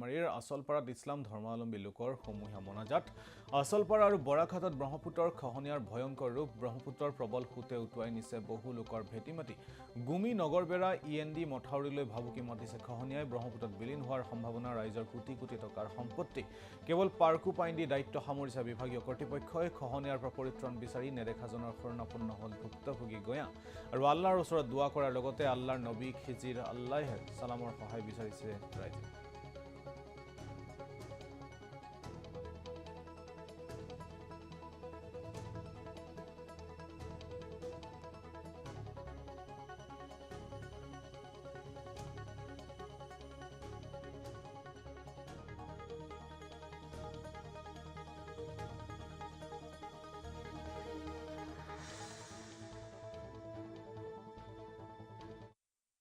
মাৰিৰ আসলপাৰাত ইছলাম ধৰ্মাৱলম্বী লোকৰ সমূহীয়া মনাজাত আসলপাৰা আৰু বৰাঘাটত ব্ৰহ্মপুত্ৰৰ খহনীয়াৰ ভয়ংকৰ ৰূপ ব্ৰহ্মপুত্ৰৰ প্ৰবল সোঁতে উটুৱাই নিছে বহু লোকৰ ভেটিমাটি গুমি নগৰবেৰা ইএনডি মথাউৰিলৈ ভাবুকি মাতিছে খহনীয়াই ব্ৰহ্মপুত্ৰত বিলীন হোৱাৰ সম্ভাৱনা ৰাইজৰ কোটি কোটি টকাৰ সম্পত্তি কেৱল পাৰ্কু পাইণ্ডি দায়িত্ব সামৰিছে বিভাগীয় কৰ্তৃপক্ষই খহনীয়াৰ পৰা পৰিত্ৰাণ বিচাৰি নেদেখাজনৰ শৰণাপন্ন হ'ল ভুক্তভোগী গঞা আৰু আল্লাহৰ ওচৰত দুৱা কৰাৰ লগতে আল্লাহৰ নবী খিজিৰ আল্লাহে সালামৰ সহায় বিচাৰিছে ৰাইজে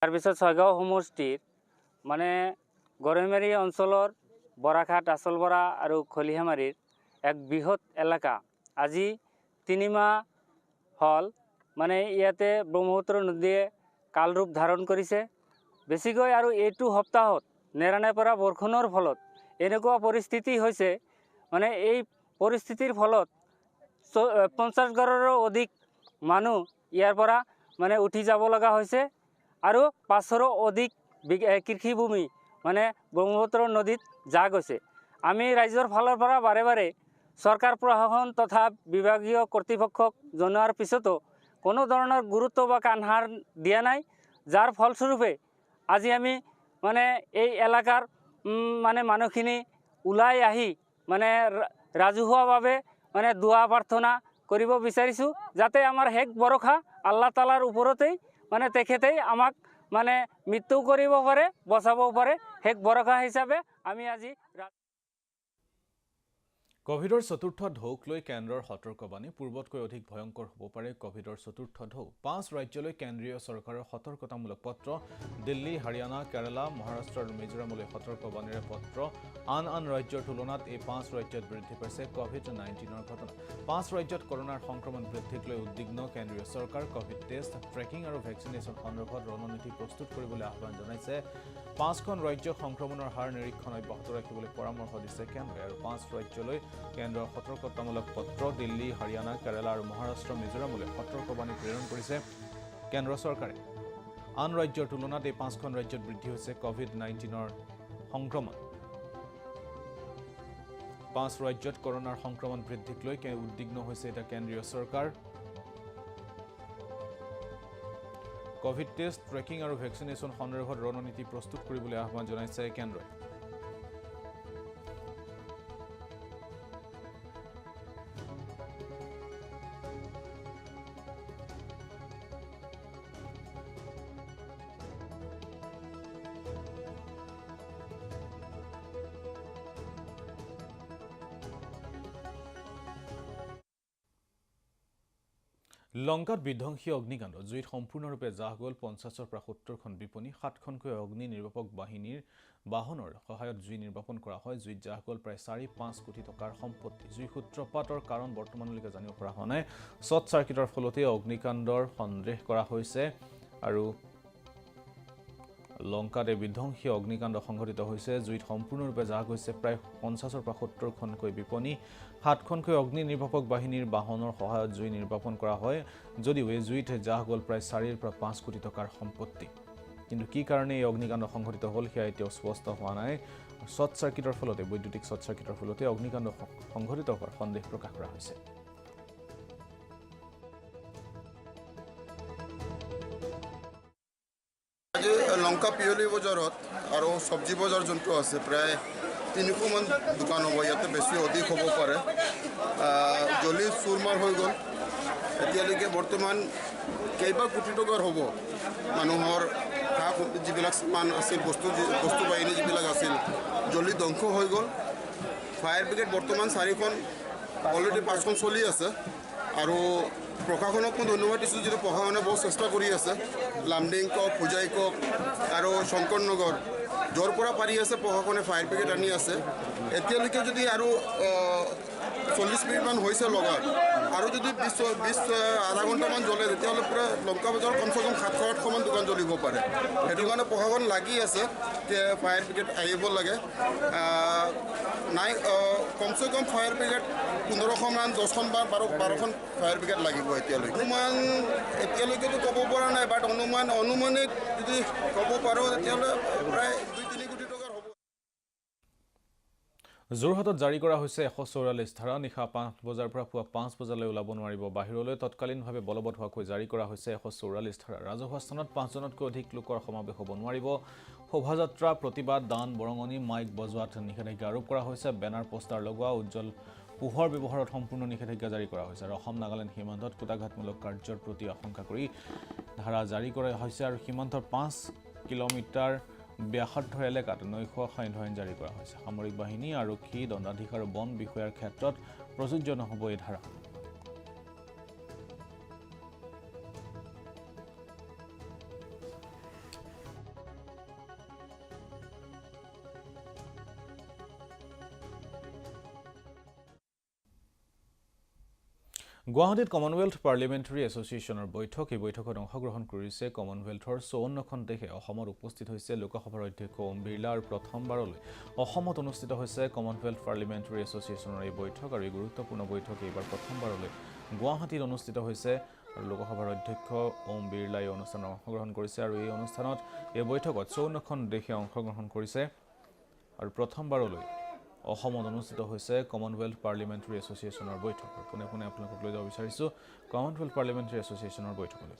তাৰপিছত ছয়গাঁও সমষ্টিৰ মানে গৰৈমাৰী অঞ্চলৰ বৰাঘাট আসলবৰা আৰু খলিহামাৰীৰ এক বৃহৎ এলেকা আজি 3 মাহ হ'ল মানে ইয়াতে ব্ৰহ্মপুত্ৰ নদীয়ে কালৰূপ ধাৰণ কৰিছে বেছিকৈ আৰু এইটো সপ্তাহত নেৰানে পৰা বৰষুণৰ ফলত এনেকুৱা পৰিস্থিতি হৈছে মানে এই পৰিস্থিতিৰ ফলত 50 ঘৰৰো অধিক মানুহ ইয়াৰ পৰা মানে উঠি যাব লগা হৈছে আৰু 500ৰো অধিক কৃষিভূমি মানে ব্ৰহ্মপুত্ৰ নদীত যা গৈছে আমি ৰাইজৰ ফালৰ পৰা বাৰে বাৰে চৰকাৰ প্ৰশাসন তথা বিভাগীয় কৰ্তৃপক্ষক জনোৱাৰ পিছতো কোনো ধৰণৰ গুৰুত্ব বা কাণসাৰ দিয়া নাই যাৰ ফলস্বৰূপে আজি আমি মানে এই এলেকাৰ মানে মানুহখিনি ওলাই আহি মানে ৰাজহুৱাভাৱে মানে দুৱা প্ৰাৰ্থনা কৰিব বিচাৰিছোঁ যাতে আমাৰ হেক ভৰসা আল্লাহ তালাৰ ওপৰতেই মানে তেখেতেই আমাক মানে মৃত্যু কৰিব পাৰে বচাব পাৰে হেক ভৰসা হিচাপে আমি আজি কোভিডৰ চতুৰ্থ ঢৌক লৈ কেন্দ্ৰৰ সতৰ্কবাণী পূৰ্বতকৈ অধিক ভয়ংকৰ হ'ব পাৰে কোভিডৰ চতুৰ্থ ঢৌ 5 ৰাজ্যলৈ কেন্দ্ৰীয় চৰকাৰৰ সতৰ্কতামূলক পত্ৰ দিল্লী হাৰিয়ানা কেৰালা মহাৰাষ্ট্ৰ আৰু মিজোৰামলৈ সতৰ্কবাণীৰে পত্ৰ আন ৰাজ্যৰ তুলনাত এই 5 ৰাজ্যত বৃদ্ধি পাইছে কোভিড-19ৰ ঘটনা 5 ৰাজ্যত কৰোনাৰ সংক্ৰমণ বৃদ্ধিক লৈ উদ্বিগ্ন কেন্দ্ৰীয় চৰকাৰ কোভিড টেষ্ট ট্ৰেকিং আৰু ভেকচিনেশ্যন সন্দৰ্ভত ৰণনীতি প্ৰস্তুত কৰিবলৈ আহ্বান জনাইছে 5খন ৰাজ্যক সংক্ৰমণৰ হাৰ নিৰীক্ষণ অব্যাহত ৰাখিবলৈ পৰামৰ্শ দিছে কেন্দ্ৰই আৰু 5 ৰাজ্যলৈ কেন্দ্ৰৰ সতৰ্কতামূলক পত্ৰ দিল্লী হাৰিয়ানা কেৰালা আৰু মহাৰাষ্ট্ৰ মিজোৰামলৈ সতৰ্কবাণী প্ৰেৰণ কৰিছে কেন্দ্ৰ চৰকাৰে আন ৰাজ্যৰ তুলনাত এই 5খন ৰাজ্যত বৃদ্ধি হৈছে কোভিড-19ৰ সংক্ৰমণ 5 ৰাজ্যত কৰোনাৰ সংক্ৰমণ বৃদ্ধিক লৈ উদ্বিগ্ন হৈছে এটা কেন্দ্ৰীয় চৰকাৰ কোভিড টেষ্ট ট্ৰেকিং আৰু ভেকচিনেশ্যন সন্দৰ্ভত ৰণনীতি প্ৰস্তুত কৰিবলৈ আহ্বান জনাইছে কেন্দ্ৰই লংকাত বিধ্বংসী অগ্নিকাণ্ড জুইত সম্পূৰ্ণৰূপে জাহ গ'ল 50ৰ পৰা 70খন বিপণী 7খনকৈ অগ্নি নিৰ্বাপক বাহিনীৰ বাহনৰ সহায়ত জুই নিৰ্বাপন কৰা হয় জুইত জাহ গ'ল প্ৰায় 4.5 কোটি টকাৰ সম্পত্তি জুই সূত্ৰপাতৰ কাৰণ বৰ্তমানলৈকে জানিব পৰা হোৱা নাই শ্বৰ্ট চাৰ্কিটৰ ফলতে অগ্নিকাণ্ডৰ সন্দেহ কৰা হৈছে আৰু লংকাত বিধ্বংসী অগ্নিকাণ্ড সংঘটিত হৈছে জুইত সম্পূৰ্ণৰূপে জাহ গৈছে প্ৰায় 50ৰ পৰা 70খনকৈ বিপণী 7খনকৈ অগ্নি নিৰ্বাপক বাহিনীৰ বাহনৰ সহায়ত জুই নিৰ্বাপন কৰা হয় যদিও এই জুইত জাহ গ'ল প্ৰায় 4 পৰা 5 কোটি টকাৰ সম্পত্তি কিন্তু কি কাৰণে এই অগ্নিকাণ্ড সংঘটিত হ'ল সেয়া এতিয়াও স্পষ্ট হোৱা নাই শ্বৰ্ট চাৰ্কিটৰ ফলতে বৈদ্যুতিক শ্বৰ্ট চাৰ্কিটৰ ফলতে অগ্নিকাণ্ড সংঘটিত হোৱাৰ সন্দেহ প্ৰকাশ কৰা হৈছে লংকা পিয়লি বজাৰত আৰু চব্জি বজাৰ যোনটো আছে প্ৰায় 300 মান দোকান হ'ব ইয়াতে বেছি অধিক হ'ব পাৰে জলি চুৰমাৰ হৈ গ'ল এতিয়ালৈকে বৰ্তমান কেইবা কোটি টকাৰ হ'ব মানুহৰ যিবিলাক সামান আছিল বস্তু বাহিনী যিবিলাক আছিল জলি ধ্বংস হৈ গ'ল ফায়াৰ ব্ৰিগেড বৰ্তমান 4খন অলৰেডি 5খন চলি আছে আৰু প্ৰশাসনক মই ধন্যবাদ দিছোঁ যিটো প্ৰশাসনে বহুত চেষ্টা কৰি আছে লামডিং কক পূজাই কক আৰু শংকৰনগৰ য'ৰ পৰা পাৰি আছে প্ৰশাসনে ফায়াৰ ব্ৰিগেড আনি আছে এতিয়ালৈকে যদি আৰু 40 মিনিটমান হৈছে লগাত আৰু যদি 20 আধা ঘণ্টামান জ্বলে তেতিয়াহ'লে পূৰা লংকা বজাৰত কমচে কম 700-800মান দোকান জ্বলিব পাৰে। সেইটো কাৰণে প্ৰশাসন লাগি আছে যে ফায়াৰ ব্ৰিগেড আহিব লাগে। নাই কমচে কম ফায়াৰ ব্ৰিগেড 1500মান 10খন বা 12খন ফায়াৰ ব্ৰিগেড লাগিব এতিয়ালৈকে। এতিয়ালৈকেতো ক'ব পৰা নাই, বাট অনুমানে যদি ক'ব পাৰোঁ তেতিয়াহ'লে প্ৰায় 2-3 কোটি টকাৰ হ'ব। যোৰহাটত জাৰি কৰা হৈছে 144 ধাৰা। নিশা 5 বজাৰ পৰা পুৱা 5 বজালৈ ওলাব নোৱাৰিব বাহিৰলৈ। তৎকালীনভাৱে বলবৎ হোৱাকৈ জাৰি কৰা হৈছে 144 ধাৰা। ৰাজহুৱা স্থানত 5জনতকৈ অধিক লোকৰ সমাৱেশ হ'ব নোৱাৰিব। শোভাযাত্ৰা, প্ৰতিবাদ, দান বৰঙণি, মাইক বজোৱাত নিষেধাজ্ঞা আৰোপ কৰা হৈছে। বেনাৰ পোষ্টাৰ লগোৱা, উজ্জ্বল পোহৰ ব্যৱহাৰত সম্পূৰ্ণ নিষেধাজ্ঞা জাৰি কৰা হৈছে। আৰু অসম নাগালেণ্ড সীমান্তত কুটাঘাতমূলক কাৰ্যৰ প্ৰতি আশংকা কৰি ধাৰা জাৰি কৰা হৈছে। আৰু সীমান্তৰ 5 কিলোমিটাৰ ব্যাসাৰ্ধ এলেকাত নৈশ সান্ধ্য আইন জাৰি কৰা হৈছে। সামৰিক বাহিনী, আৰক্ষী, দণ্ডাধীশ আৰু বন বিষয়াৰ ক্ষেত্ৰত প্ৰযোজ্য নহ'ব এই ধাৰা। গুৱাহাটীত কমনৱেলথ পাৰ্লিমেণ্টাৰী এছ'চিয়েশ্যনৰ বৈঠক। এই বৈঠকত অংশগ্ৰহণ কৰিছে কমনৱেলথৰ 54খন দেশে। অসমত উপস্থিত হৈছে লোকসভাৰ অধ্যক্ষ ওম বিৰলা। আৰু প্ৰথমবাৰলৈ অসমত অনুষ্ঠিত হৈছে কমনৱেলথ পাৰ্লিমেণ্টাৰী এছ'চিয়েশ্যনৰ এই বৈঠক। আৰু এই গুৰুত্বপূৰ্ণ বৈঠক এইবাৰ প্ৰথমবাৰলৈ গুৱাহাটীত অনুষ্ঠিত হৈছে। আৰু লোকসভাৰ অধ্যক্ষ ওম বিৰলাই এই অনুষ্ঠানত অংশগ্ৰহণ কৰিছে। আৰু এই অনুষ্ঠানত এই বৈঠকত 54খন দেশে অংশগ্ৰহণ কৰিছে। আৰু প্ৰথমবাৰলৈ অসমত অনুষ্ঠিত হৈছে কমনৱেলথ পাৰ্লিমেণ্টাৰী এছ'চিয়েশ্যনৰ বৈঠক। পোনে পোনে আপোনালোকক লৈ যাব বিচাৰিছোঁ কমনৱেলথ পাৰ্লিমেণ্টাৰী এছ'চিয়েশ্যনৰ বৈঠকলৈ।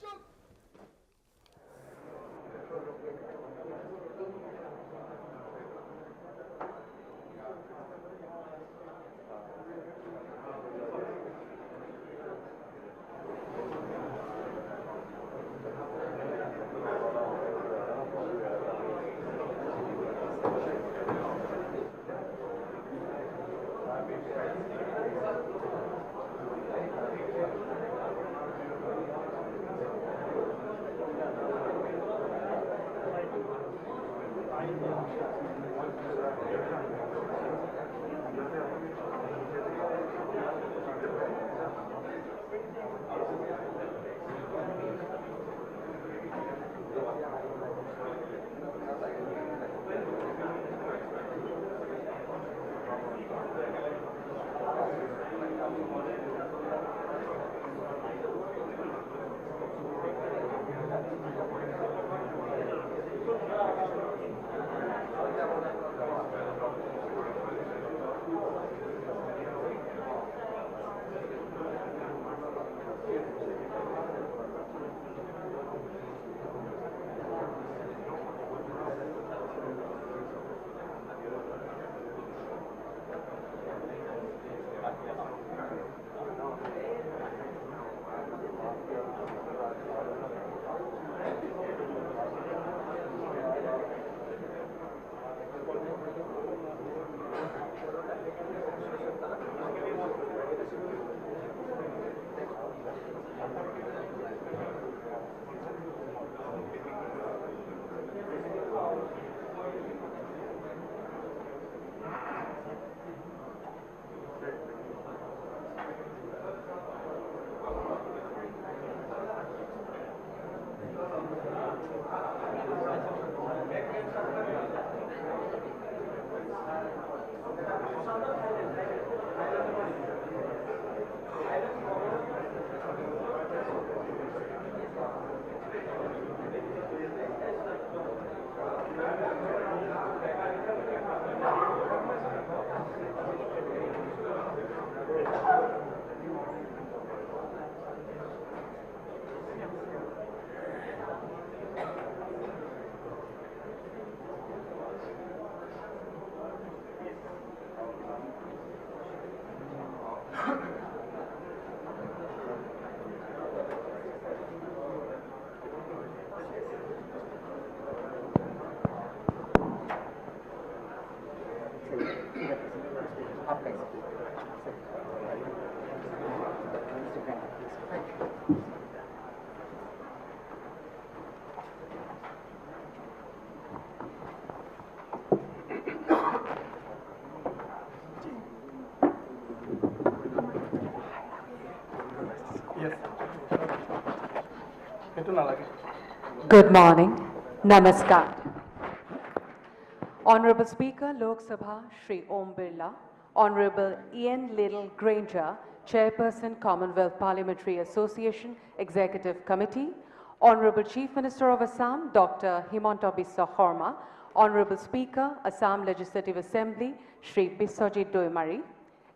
Good morning. Namaskar. Honorable Speaker, Lok Sabha, Shri Om Birla, Honorable Ian Little Granger, Chairperson, Commonwealth Parliamentary Association Executive Committee, Honorable Chief Minister of Assam, Dr. Himanta Biswa Sarma, Honorable Speaker, Assam Legislative Assembly, Shri Biswajit Doimari,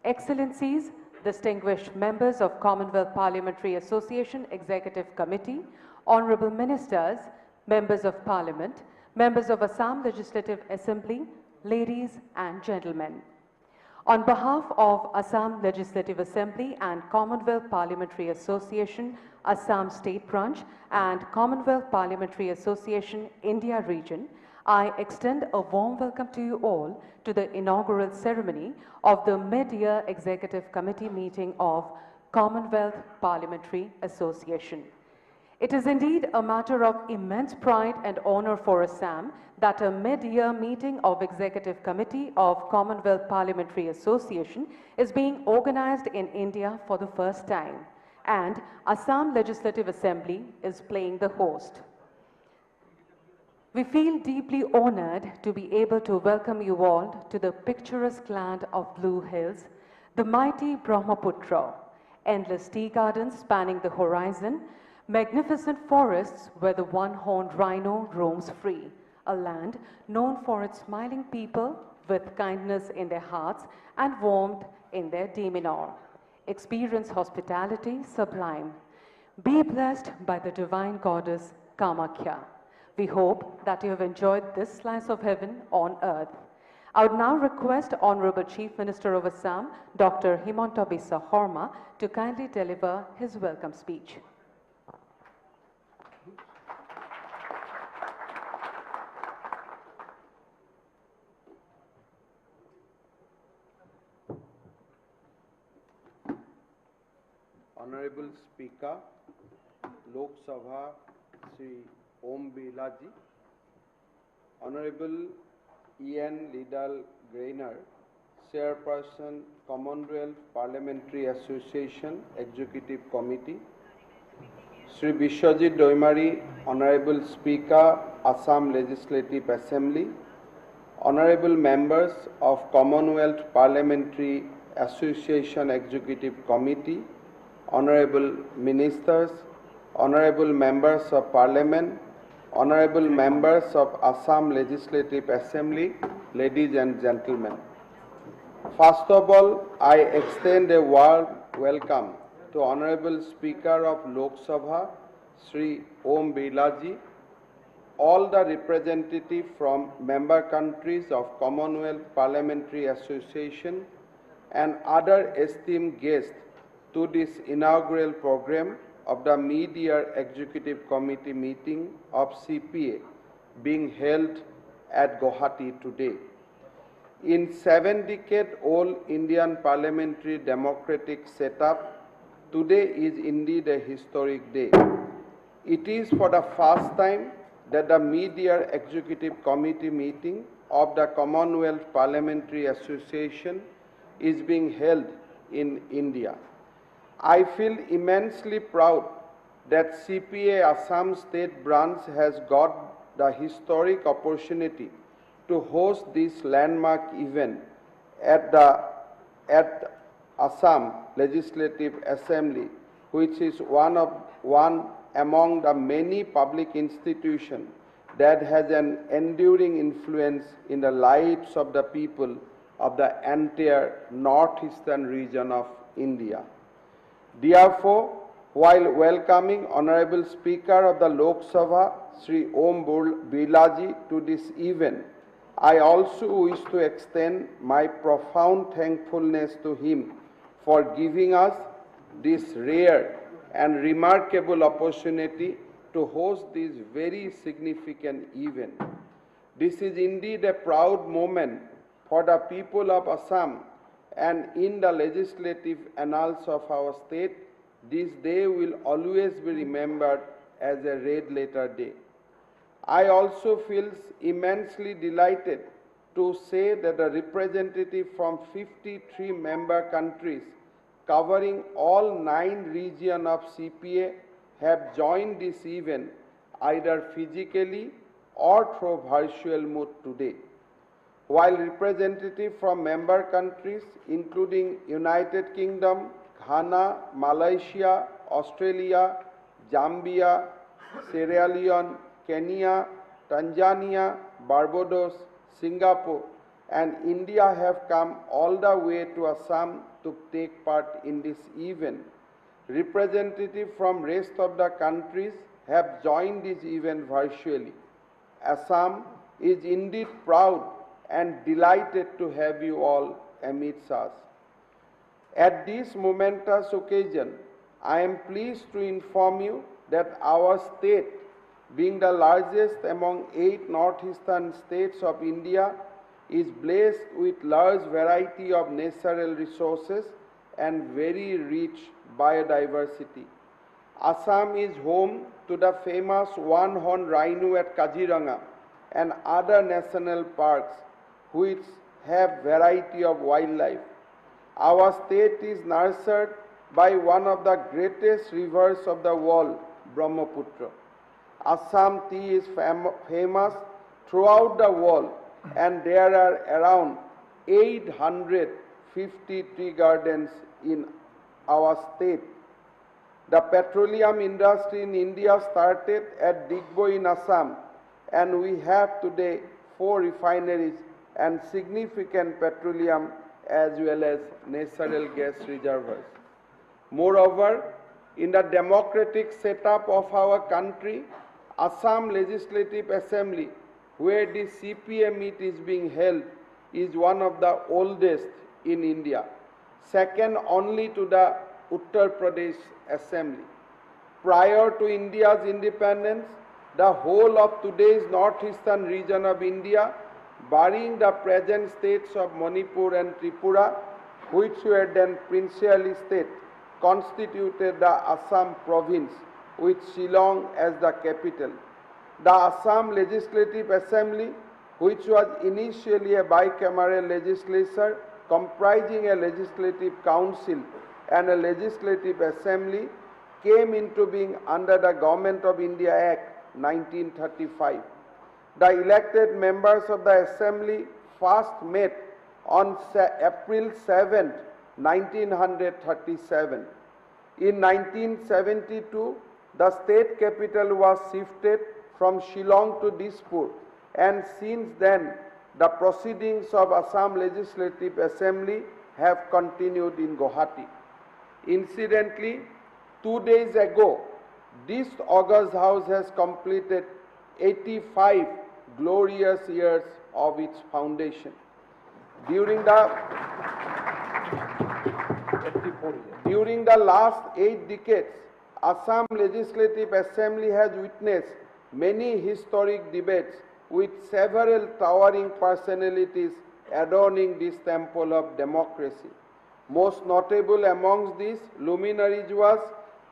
Excellencies, distinguished members of Commonwealth Parliamentary Association Executive Committee, Honorable Ministers, Members of Parliament, Members of Assam Legislative Assembly, ladies and gentlemen. On behalf of Assam Legislative Assembly and Commonwealth Parliamentary Association, Assam State Branch and Commonwealth Parliamentary Association, India Region, I extend a warm welcome to you all to the inaugural ceremony of the Mid-Year Executive Committee meeting of Commonwealth Parliamentary Association. It is indeed a matter of immense pride and honor for Assam that a mid-year meeting of Executive Committee of Commonwealth Parliamentary Association is being organized in India for the first time, and Assam Legislative Assembly is playing the host. We feel deeply honored to be able to welcome you all to the picturesque land of Blue Hills, the mighty Brahmaputra, endless tea gardens spanning the horizon, magnificent forests where the one-horned rhino roams free, a land known for its smiling people with kindness in their hearts and warmth in their demeanor. Experience hospitality sublime. Be blessed by the divine goddess Kamakhya. We hope that you have enjoyed this slice of heaven on earth. I would now request Honorable Chief Minister of Assam, Dr. Himanta Biswa Sarma, to kindly deliver his welcome speech. Honorable Speaker, Lok Sabha, Shri Om Birla ji, Honorable Ian Little Granger, Chairperson, Commonwealth Parliamentary Association Executive Committee, Shri Biswajit Doimari, Honorable Speaker, Assam Legislative Assembly, Honorable Members of Commonwealth Parliamentary Association Executive Committee, Honorable Ministers, Honorable Members of Parliament, Honorable Members of Assam Legislative Assembly, ladies and gentlemen. First of all, I extend a warm welcome to Honorable Speaker of Lok Sabha, Shri Om Birla ji, all the representatives from member countries of Commonwealth Parliamentary Association and other esteemed guests to this inaugural program of the Mid-Year Executive Committee meeting of CPA being held at Guwahati today. In 7-decade-old Indian parliamentary democratic setup, today is indeed a historic day. It is for the first time that the Mid-Year Executive Committee meeting of the Commonwealth Parliamentary Association is being held in India. I feel immensely proud that CPA Assam State Branch has got the historic opportunity to host this landmark event at Assam Legislative Assembly, which is one among the many public institutions that has an enduring influence in the lives of the people of the entire northeastern region of India. Therefore, while welcoming Honorable Speaker of the Lok Sabha, Shri Om Birla ji, to this event, I also wish to extend my profound thankfulness to him for giving us this rare and remarkable opportunity to host this very significant event. This is indeed a proud moment for the people of Assam, and in the legislative annals of our state, this day will always be remembered as a red letter day. I also feel immensely delighted to say that the representative from 53 member countries covering all 9 regions of CPA have joined this event either physically or through virtual mode today. While representatives from member countries including United Kingdom, Ghana, Malaysia, Australia, Zambia, Sierra Leone, Kenya, Tanzania, Barbados, Singapore, and India have come all the way to Assam to take part in this event. Representatives from rest of the countries have joined this event virtually. Assam is indeed proud and delighted to have you all amidst us. At this momentous occasion, I am pleased to inform you that our state, being the largest among 8 northeastern states of India, is blessed with large variety of natural resources and very rich biodiversity. Assam is home to the famous one-horn rhino at Kaziranga and other national parks which have variety of wildlife. Our state is nurtured by one of the greatest rivers of the world, Brahmaputra. Assam tea is famous throughout the world, and there are around 850 tea gardens in our state. The petroleum industry in India started at Digboi in Assam, and we have today 4 refineries and significant petroleum as well as natural gas reservoirs. Moreover, in the democratic setup of our country, Assam Legislative Assembly, where the CPA meet is being held, is one of the oldest in India, second only to the Uttar Pradesh Assembly. Prior to India's independence, the whole of today's northeastern region of India, barring the present states of Manipur and Tripura, which were then princely states, constituted the Assam province, with Shillong as the capital. The Assam Legislative Assembly, which was initially a bicameral legislature comprising a legislative council and a legislative assembly, came into being under the Government of India Act 1935. The elected members of the assembly first met on April 7, 1937. In 1972, the state capital was shifted from Shillong to Dispur, and since then, the proceedings of Assam Legislative Assembly have continued in Guwahati. Incidentally, 2 days ago, this August House has completed 85 glorious years of its foundation. During the last 8 decades, Assam Legislative Assembly has witnessed many historic debates with several towering personalities adorning this temple of democracy. Most notable amongst these luminaries was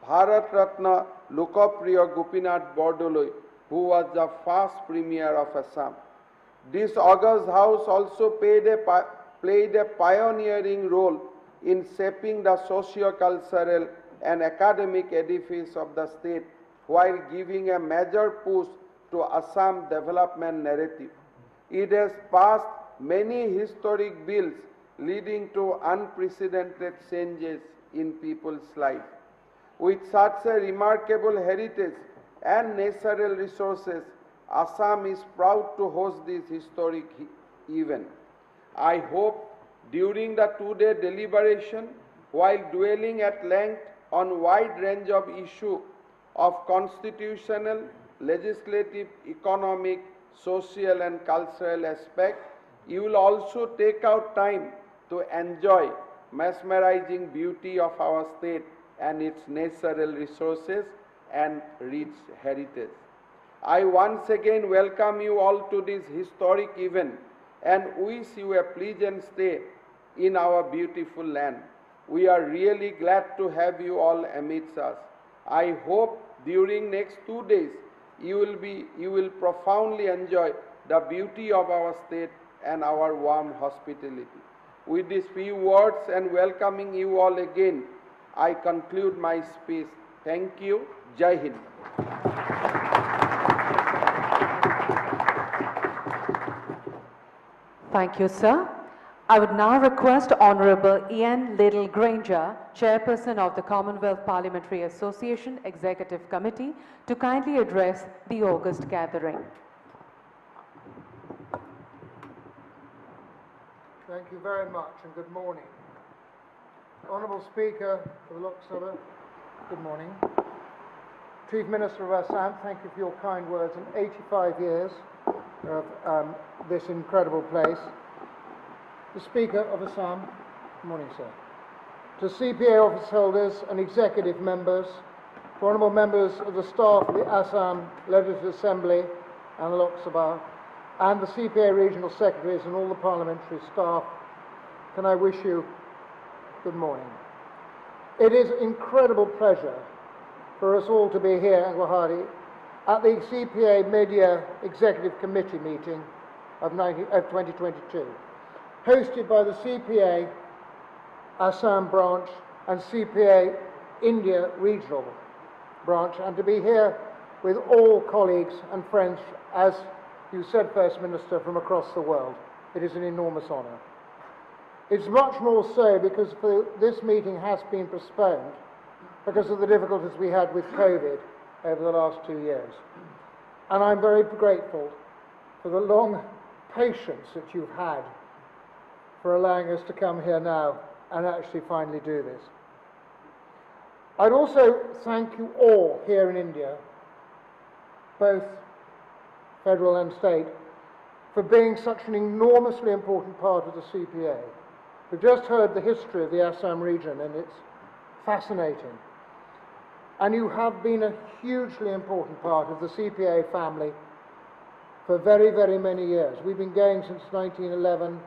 Bharat Ratna Lokapriya Gopinath Bordoloi, who was the first Premier of Assam. This august house also played a pioneering role in shaping the socio-cultural and academic edifice of the state while giving a major push to Assam development narrative. It has passed many historic bills leading to unprecedented changes in people's life. With such a remarkable heritage and natural resources, Assam is proud to host this historic event. I hope during the 2-day deliberation, while dwelling at length on wide range of issues of constitutional, legislative, economic, social and cultural aspect, you will also take out time to enjoy mesmerizing beauty of our state and its natural resources and rich heritage. I once again welcome you all to this historic event and wish you a pleasant stay in our beautiful land. We are really glad to have you all amidst us. I hope during next 2 days you will profoundly enjoy the beauty of our state and our warm hospitality. With these few words and welcoming you all again, I conclude my speech. Thank you. Jai Hind. Thank you, sir. I would now request Honorable Ian Little Granger, Chairperson of the Commonwealth Parliamentary Association Executive Committee, to kindly address the August gathering. Thank you very much and good morning. Honourable Speaker of the Lok Sabha, good morning. Chief Minister of Assam, thank you for your kind words in 85 years of this incredible place. The Speaker of Assam, good morning, sir. To CPA office holders and executive members, to honourable members of the staff of the Assam Legislative Assembly and the Lok Sabha, and the CPA regional secretaries and all the parliamentary staff, can I wish you good morning. It is an incredible pleasure for us all to be here in Guwahati at the CPA Mid-Year Executive Committee meeting of 2022, hosted by the CPA Assam branch and CPA India regional branch, and to be here with all colleagues and friends, as you said, First Minister, from across the world. It is an enormous honour. It's much more so because this meeting has been postponed because of the difficulties we had with COVID over the last 2 years. And I'm very grateful for the long patience that you've had for allowing us to come here now and actually finally do this. I'd also thank you all here in India, both federal and state, for being such an enormously important part of the CPA. We've just heard the history of the Assam region, and it's fascinating. And you have been a hugely important part of the CPA family for very, very many years. We've been going since 1911.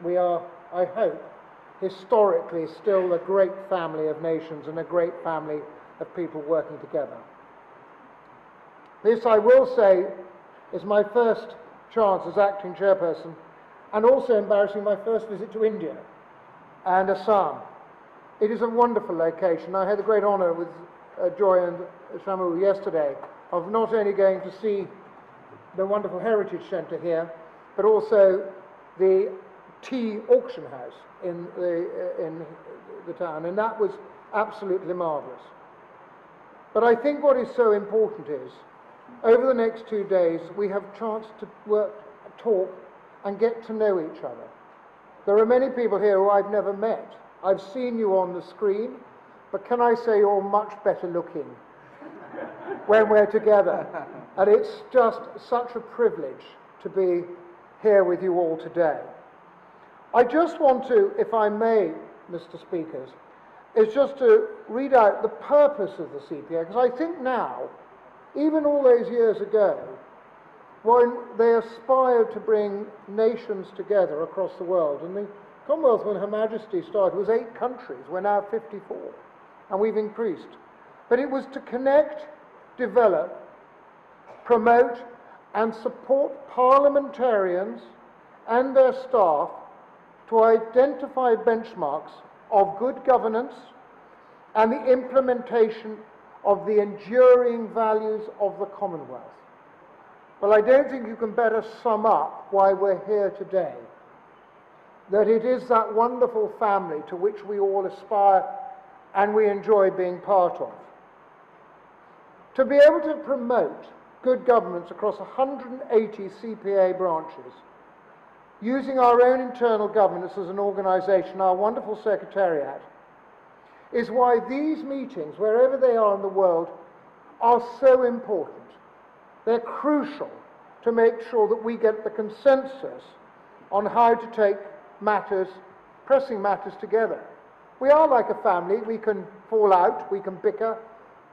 We are, I hope, historically still a great family of nations and a great family of people working together. This, I will say, is my first chance as acting chairperson, and also embarrassing, my first visit to India and Assam. It is a wonderful location. I had the great honour with Joy and Shamu yesterday of not only going to see the wonderful heritage centre here, but also the tea auction house in the town, and that was absolutely marvellous. But I think what is so important is, over the next 2 days, we have a chance to talk, and get to know each other. There are many people here who I've never met. I've seen you on the screen, but can I say you're much better looking when we're together? And it's just such a privilege to be here with you all today. I just want to, if I may, Mr. Speakers, is just to read out the purpose of the CPA, because I think now, even all those years ago, when they aspired to bring nations together across the world, and the Commonwealth, when Her Majesty started, was 8 countries, we're now 54, and we've increased. But it was to connect, develop, promote, and support parliamentarians and their staff to identify benchmarks of good governance and the implementation of the enduring values of the Commonwealth. Well, I don't think you can better sum up why we're here today. That it is that wonderful family to which we all aspire and we enjoy being part of. To be able to promote good governance across 180 CPA branches, using our own internal governance as an organisation, our wonderful secretariat, is why these meetings, wherever they are in the world, are so important. They're crucial to make sure that we get the consensus on how to take matters, pressing matters together. We are like a family. We can fall out, we can bicker,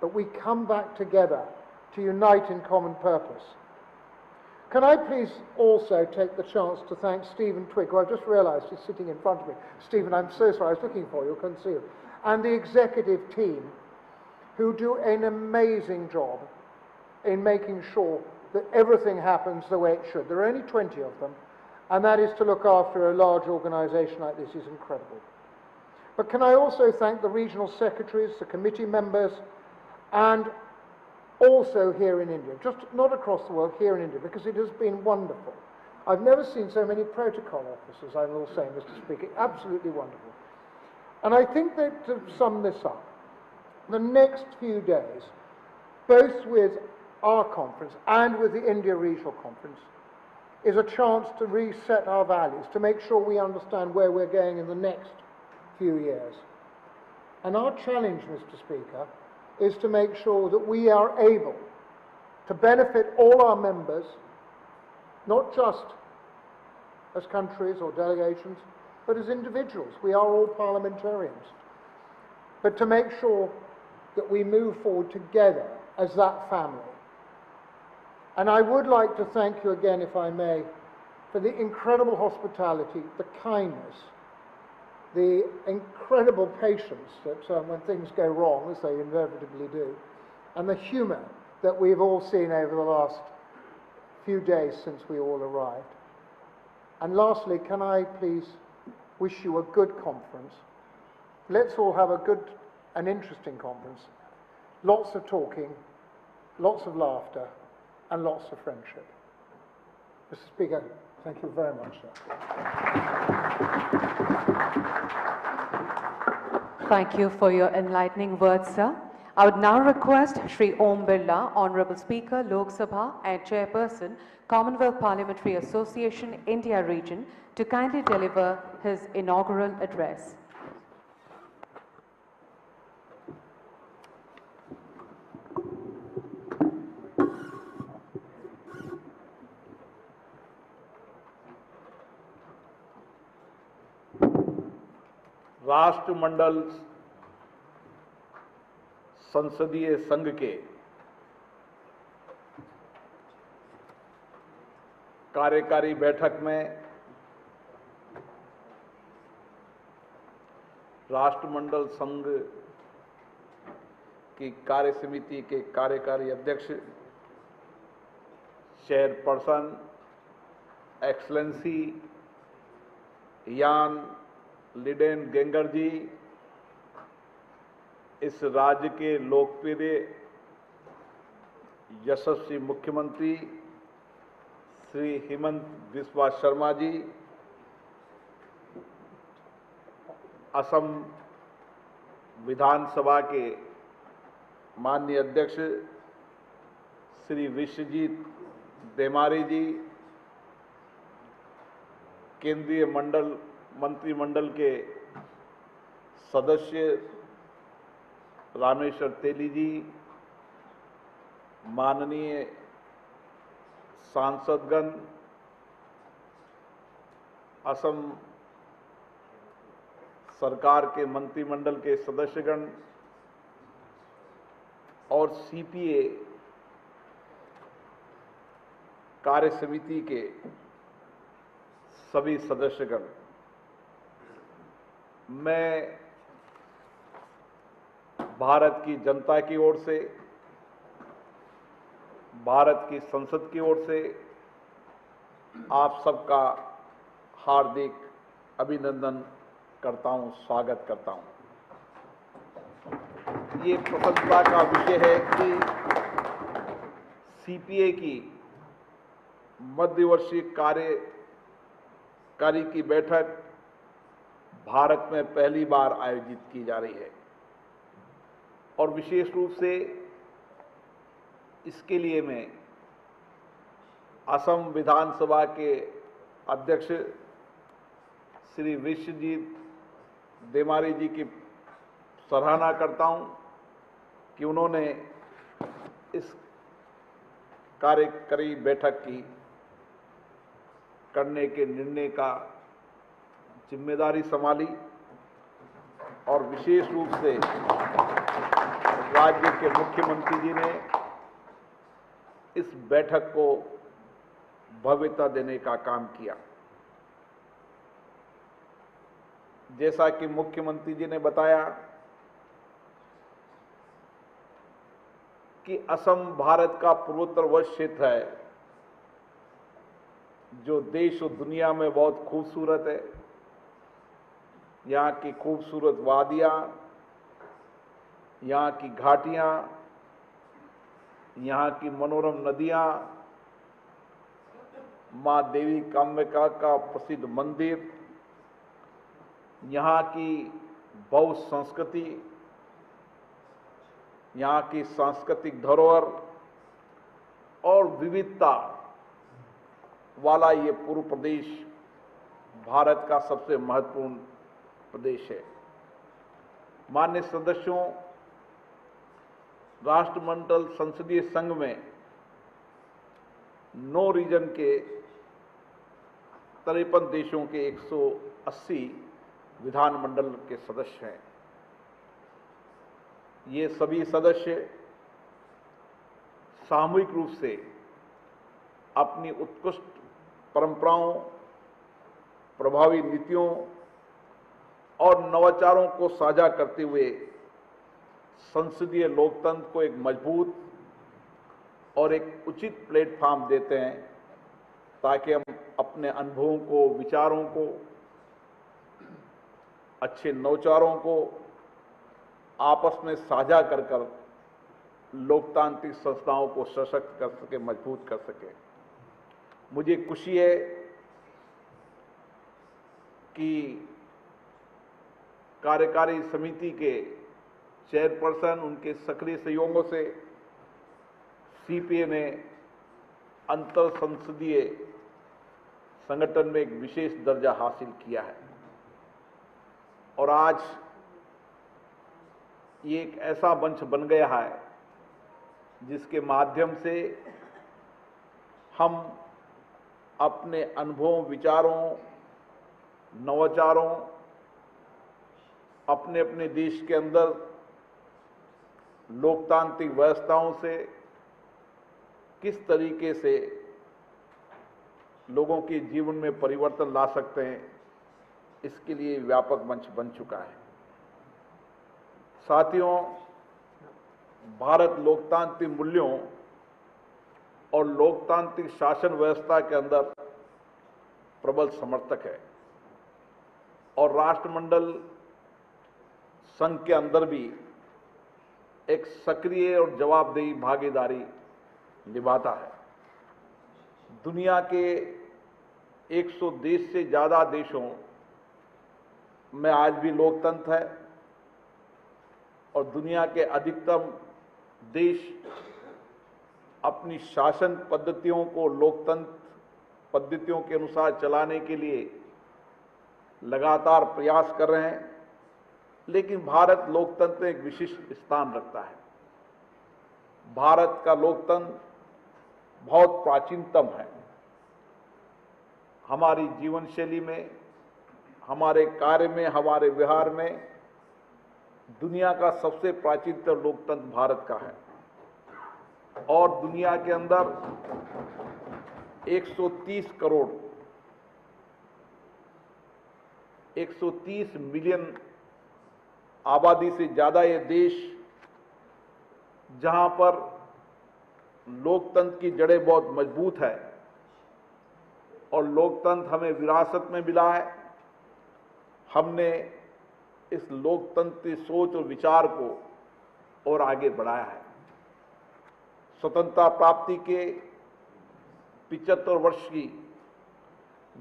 but we come back together to unite in common purpose. Can I please also take the chance to thank Stephen Twigg, who I've just realised is sitting in front of me. Stephen, I'm so sorry, I was looking for you, couldn't see you. And the executive team, who do an amazing job in making sure that everything happens the way it should. There are only 20 of them, and that is to look after a large organisation like this is incredible. But can I also thank the regional secretaries, the committee members, and also here in India, just not across the world, here in India, because it has been wonderful. I've never seen so many protocol officers, I will say, Mr. Speaker, absolutely wonderful. And I think that to sum this up, the next few days, both with our conference and with the India Regional Conference, is a chance to reset our values, to make sure we understand where we're going in the next few years. And our challenge, Mr. Speaker, is to make sure that we are able to benefit all our members, not just as countries or delegations, but as individuals. We are all parliamentarians. But to make sure that we move forward together as that family. And I would like to thank you again, if I may, for the incredible hospitality, the kindness, the incredible patience that when things go wrong, as they inevitably do, and the humour that we've all seen over the last few days since we all arrived. And lastly, can I please wish you a good conference? Let's all have a good and interesting conference. Lots of talking, lots of laughter, and lots of friendship. Mr. Speaker, thank you very much, sir. Thank you for your enlightening words, sir. I would now request Shri Om Birla, Honorable Speaker, Lok Sabha and Chairperson, Commonwealth Parliamentary Association, India Region, to kindly deliver his inaugural address. राष्ट्रमंडल संसदीय संघ के कार्यकारी बैठक में राष्ट्रमंडल संघ की कार्य समिति के कार्यकारी अध्यक्ष, चेयरपर्सन, एक्सलेंसी यान लिडेन गेंगर जी, इस राज्य के लोकप्रिय यशस्वी मुख्यमंत्री श्री हेमंत बिस्वा शर्मा जी, असम विधानसभा के माननीय अध्यक्ष श्री विश्वजीत देमारी जी, केंद्रीय मंत्रिमंडल के सदस्य रामेश्वर तेली जी, माननीय सांसदगण, असम सरकार के मंत्रिमंडल के सदस्यगण और सीपीए कार्य समिति के सभी सदस्यगण, मैं भारत की जनता की ओर से, भारत की संसद की ओर से आप सबका हार्दिक अभिनंदन करता हूं, स्वागत करता हूं। ये प्रसन्नता का विषय है कि सीपीए की मध्यवर्षीय कार्यकारी की बैठक भारत में पहली बार आयोजित की जा रही है और विशेष रूप से इसके लिए मैं असम विधानसभा के अध्यक्ष श्री विश्वजीत देमारी जी की सराहना करता हूं कि उन्होंने इस कार्यकारी बैठक की करने के निर्णय का जिम्मेदारी संभाली और विशेष रूप से राज्य के मुख्यमंत्री जी ने इस बैठक को भव्यता देने का काम किया। जैसा कि मुख्यमंत्री जी ने बताया कि असम भारत का पूर्वोत्तर क्षेत्र है जो देश और दुनिया में बहुत खूबसूरत है। यहाँ की खूबसूरत वादियाँ, यहाँ की घाटियाँ, यहाँ की मनोरम नदियाँ, माँ देवी काम्यका का प्रसिद्ध मंदिर, यहाँ की बौद्ध संस्कृति, यहाँ की सांस्कृतिक धरोहर और विविधता वाला ये पूर्व प्रदेश भारत का सबसे महत्वपूर्ण प्रदेश है। माननीय सदस्यों, राष्ट्रमंडल संसदीय संघ में 9 रीजन के 53 देशों के 180 विधानमंडल के सदस्य हैं। ये सभी सदस्य सामूहिक रूप से अपनी उत्कृष्ट परंपराओं, प्रभावी नीतियों और नवाचारों को साझा करते हुए संसदीय लोकतंत्र को एक मजबूत और एक उचित प्लेटफॉर्म देते हैं, ताकि हम अपने अनुभवों को, विचारों को, अच्छे नौचारों को आपस में साझा कर कर लोकतांत्रिक संस्थाओं को सशक्त कर सके, मजबूत कर सके। मुझे खुशी है कि कार्यकारी समिति के चेयरपर्सन, उनके सक्रिय सहयोगों से सीपीए ने अंतर संसदीय संगठन में एक विशेष दर्जा हासिल किया है और आज ये एक ऐसा मंच बन गया है जिसके माध्यम से हम अपने अनुभवों, विचारों, नवाचारों, अपने अपने देश के अंदर लोकतांत्रिक व्यवस्थाओं से किस तरीके से लोगों के जीवन में परिवर्तन ला सकते हैं, इसके लिए व्यापक मंच बन चुका है। साथियों, भारत लोकतांत्रिक मूल्यों और लोकतांत्रिक शासन व्यवस्था के अंदर प्रबल समर्थक है और राष्ट्रमंडल संघ के अंदर भी एक सक्रिय और जवाबदेही भागीदारी निभाता है। दुनिया के 100 देश से ज्यादा देशों में आज भी लोकतंत्र है और दुनिया के अधिकतम देश अपनी शासन पद्धतियों को लोकतंत्र पद्धतियों के अनुसार चलाने के लिए लगातार प्रयास कर रहे हैं, लेकिन भारत लोकतंत्र में एक विशिष्ट स्थान रखता है। भारत का लोकतंत्र बहुत प्राचीनतम है। हमारी जीवन शैली में, हमारे कार्य में, हमारे व्यवहार में दुनिया का सबसे प्राचीनतम लोकतंत्र भारत का है और दुनिया के अंदर 130 मिलियन आबादी से ज्यादा ये देश, जहां पर लोकतंत्र की जड़ें बहुत मजबूत है और लोकतंत्र हमें विरासत में मिला है। हमने इस लोकतंत्र की सोच और विचार को और आगे बढ़ाया है। स्वतंत्रता प्राप्ति के 75 वर्ष की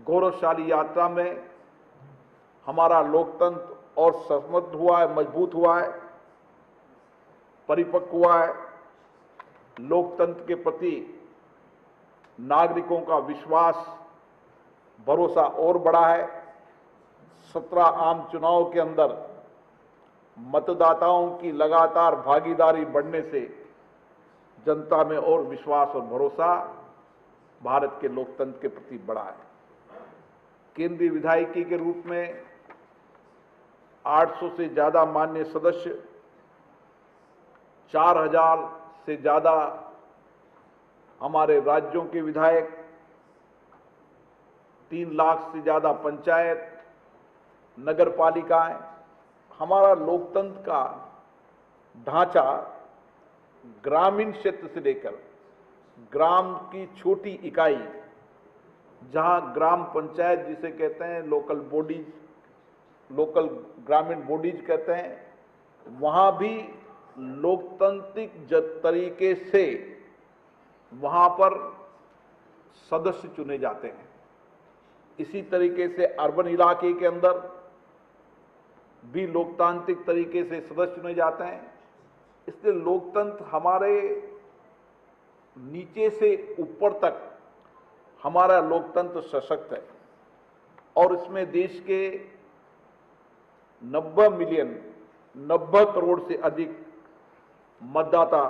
गौरवशाली यात्रा में हमारा लोकतंत्र और समृद्ध हुआ है, मजबूत हुआ है, परिपक्व हुआ है। लोकतंत्र के प्रति नागरिकों का विश्वास, भरोसा और बढ़ा है। 17 आम चुनाव के अंदर मतदाताओं की लगातार भागीदारी बढ़ने से जनता में और विश्वास और भरोसा भारत के लोकतंत्र के प्रति बढ़ा है। केंद्रीय विधायिकी के रूप में 800 से ज्यादा माननीय सदस्य, 4000 से ज्यादा हमारे राज्यों के विधायक, 3 लाख से ज्यादा पंचायत, नगर पालिकाएं। हमारा लोकतंत्र का ढांचा ग्रामीण क्षेत्र से लेकर ग्राम की छोटी इकाई, जहां ग्राम पंचायत जिसे कहते हैं, लोकल बॉडीज, लोकल ग्रामीण बॉडीज कहते हैं, वहां भी लोकतांत्रिक तरीके से वहां पर सदस्य चुने जाते हैं। इसी तरीके से अर्बन इलाके के अंदर भी लोकतांत्रिक तरीके से सदस्य चुने जाते हैं। इसलिए लोकतंत्र हमारे नीचे से ऊपर तक हमारा लोकतंत्र सशक्त है और इसमें देश के 90 करोड़ से अधिक मतदाता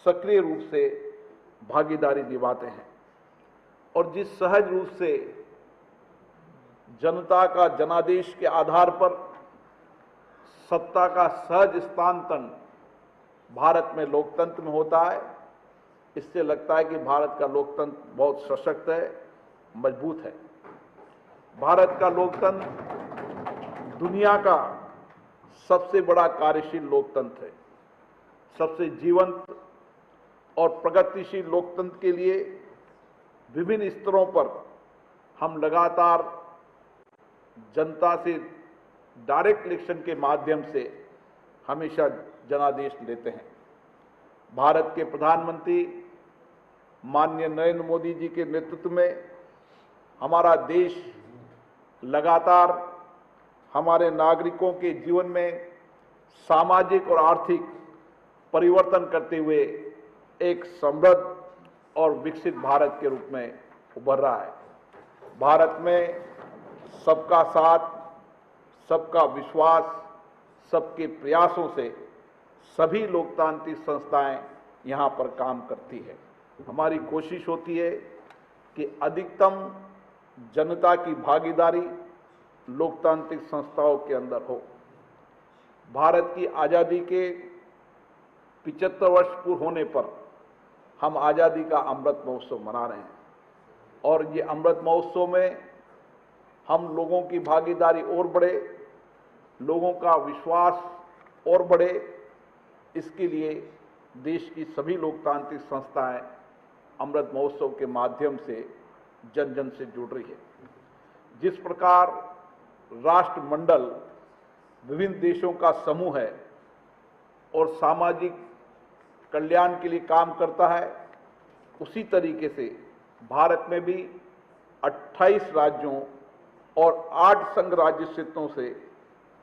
सक्रिय रूप से भागीदारी निभाते हैं और जिस सहज रूप से जनता का जनादेश के आधार पर सत्ता का सहज स्थानांतरण भारत में लोकतंत्र में होता है, इससे लगता है कि भारत का लोकतंत्र बहुत सशक्त है, मजबूत है। भारत का लोकतंत्र दुनिया का सबसे बड़ा कार्यशील लोकतंत्र है। सबसे जीवंत और प्रगतिशील लोकतंत्र के लिए विभिन्न स्तरों पर हम लगातार जनता से डायरेक्ट इलेक्शन के माध्यम से हमेशा जनादेश लेते हैं। भारत के प्रधानमंत्री माननीय नरेंद्र मोदी जी के नेतृत्व में हमारा देश लगातार हमारे नागरिकों के जीवन में सामाजिक और आर्थिक परिवर्तन करते हुए एक समृद्ध और विकसित भारत के रूप में उभर रहा है। भारत में सबका साथ, सबका विश्वास, सबके प्रयासों से सभी लोकतांत्रिक संस्थाएं यहां पर काम करती है। हमारी कोशिश होती है कि अधिकतम जनता की भागीदारी लोकतांत्रिक संस्थाओं के अंदर हो। भारत की आज़ादी के 75 वर्ष पूर्ण होने पर हम आज़ादी का अमृत महोत्सव मना रहे हैं और ये अमृत महोत्सव में हम लोगों की भागीदारी और बढ़े, लोगों का विश्वास और बढ़े, इसके लिए देश की सभी लोकतांत्रिक संस्थाएं अमृत महोत्सव के माध्यम से जन जन से जुड़ रही है। जिस प्रकार राष्ट्रमंडल विभिन्न देशों का समूह है और सामाजिक कल्याण के लिए काम करता है, उसी तरीके से भारत में भी 28 राज्यों और 8 संघ राज्य क्षेत्रों से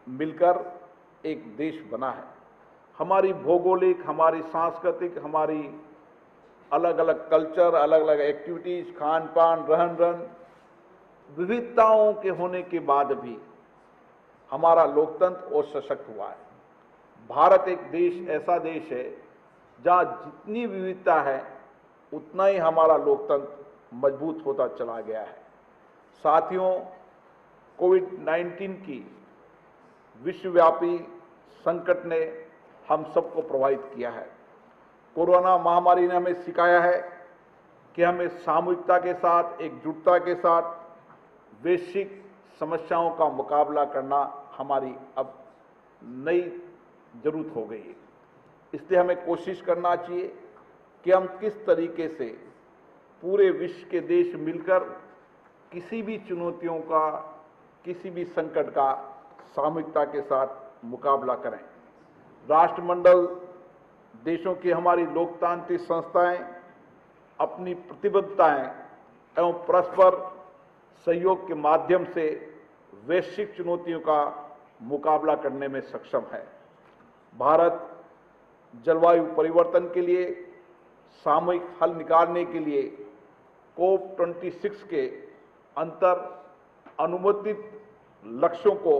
मिलकर एक देश बना है। हमारी भौगोलिक, हमारी सांस्कृतिक, हमारी अलग अलग कल्चर, अलग अलग एक्टिविटीज, खान पान, रहन सहन, विविधताओं के होने के बाद भी हमारा लोकतंत्र और सशक्त हुआ है। भारत एक देश, ऐसा देश है जहां जितनी विविधता है उतना ही हमारा लोकतंत्र मजबूत होता चला गया है। साथियों, कोविड-19 की विश्वव्यापी संकट ने हम सबको प्रभावित किया है। कोरोना महामारी ने हमें सिखाया है कि हमें सामूहिकता के साथ, एकजुटता के साथ वैश्विक समस्याओं का मुकाबला करना हमारी अब नई जरूरत हो गई है। इसलिए हमें कोशिश करना चाहिए कि हम किस तरीके से पूरे विश्व के देश मिलकर किसी भी चुनौतियों का, किसी भी संकट का सामूहिकता के साथ मुकाबला करें। राष्ट्रमंडल देशों की हमारी लोकतांत्रिक संस्थाएं अपनी प्रतिबद्धताएं एवं परस्पर सहयोग के माध्यम से वैश्विक चुनौतियों का मुकाबला करने में सक्षम है। भारत जलवायु परिवर्तन के लिए सामूहिक हल निकालने के लिए COP26 के अंतर अनुमोदित लक्ष्यों को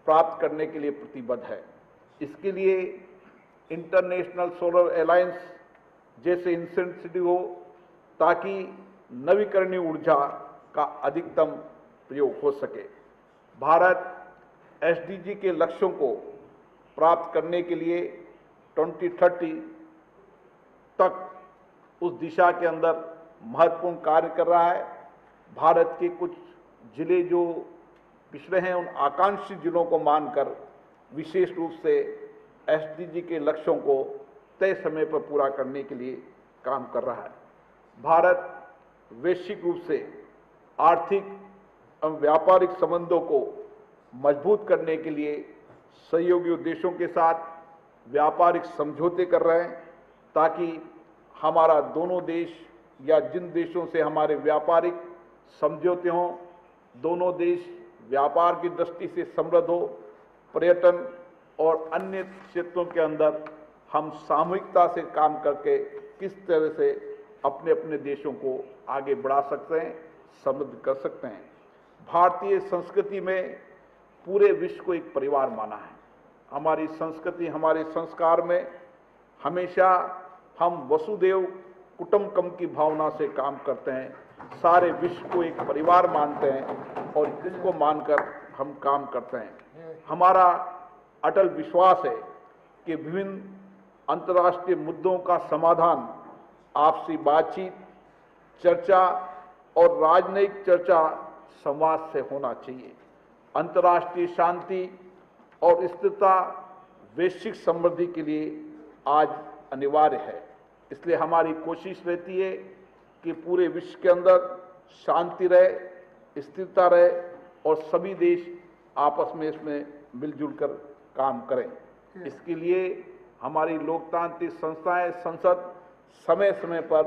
प्राप्त करने के लिए प्रतिबद्ध है। इसके लिए इंटरनेशनल सोलर अलायंस जैसे इंसेंटिव हो ताकि नवीकरणीय ऊर्जा का अधिकतम प्रयोग हो सके। भारत SDG के लक्ष्यों को प्राप्त करने के लिए 2030 तक उस दिशा के अंदर महत्वपूर्ण कार्य कर रहा है। भारत के कुछ जिले जो पिछड़े हैं, उन आकांक्षी जिलों को मानकर विशेष रूप से SDG के लक्ष्यों को तय समय पर पूरा करने के लिए काम कर रहा है। भारत वैश्विक रूप से आर्थिक एवं व्यापारिक संबंधों को मजबूत करने के लिए सहयोगी देशों के साथ व्यापारिक समझौते कर रहे हैं ताकि हमारा दोनों देश या जिन देशों से हमारे व्यापारिक समझौते हों, दोनों देश व्यापार की दृष्टि से समृद्ध हो, पर्यटन और अन्य क्षेत्रों के अंदर हम सामूहिकता से काम करके किस तरह से अपने अपने देशों को आगे बढ़ा सकते हैं, समृद्ध कर सकते हैं। भारतीय संस्कृति में पूरे विश्व को एक परिवार माना है। हमारी संस्कृति, हमारे संस्कार में हमेशा हम वसुदेव कुटुंबकम की भावना से काम करते हैं। सारे विश्व को एक परिवार मानते हैं और इसको मानकर हम काम करते हैं। हमारा अटल विश्वास है कि विभिन्न अंतर्राष्ट्रीय मुद्दों का समाधान आपसी बातचीत, चर्चा और राजनयिक चर्चा संवाद से होना चाहिए। अंतर्राष्ट्रीय शांति और स्थिरता वैश्विक समृद्धि के लिए आज अनिवार्य है। इसलिए हमारी कोशिश रहती है कि पूरे विश्व के अंदर शांति रहे, स्थिरता रहे और सभी देश आपस में इसमें मिलजुल कर काम करें। इसके लिए हमारी लोकतांत्रिक संस्थाएं, संसद समय समय पर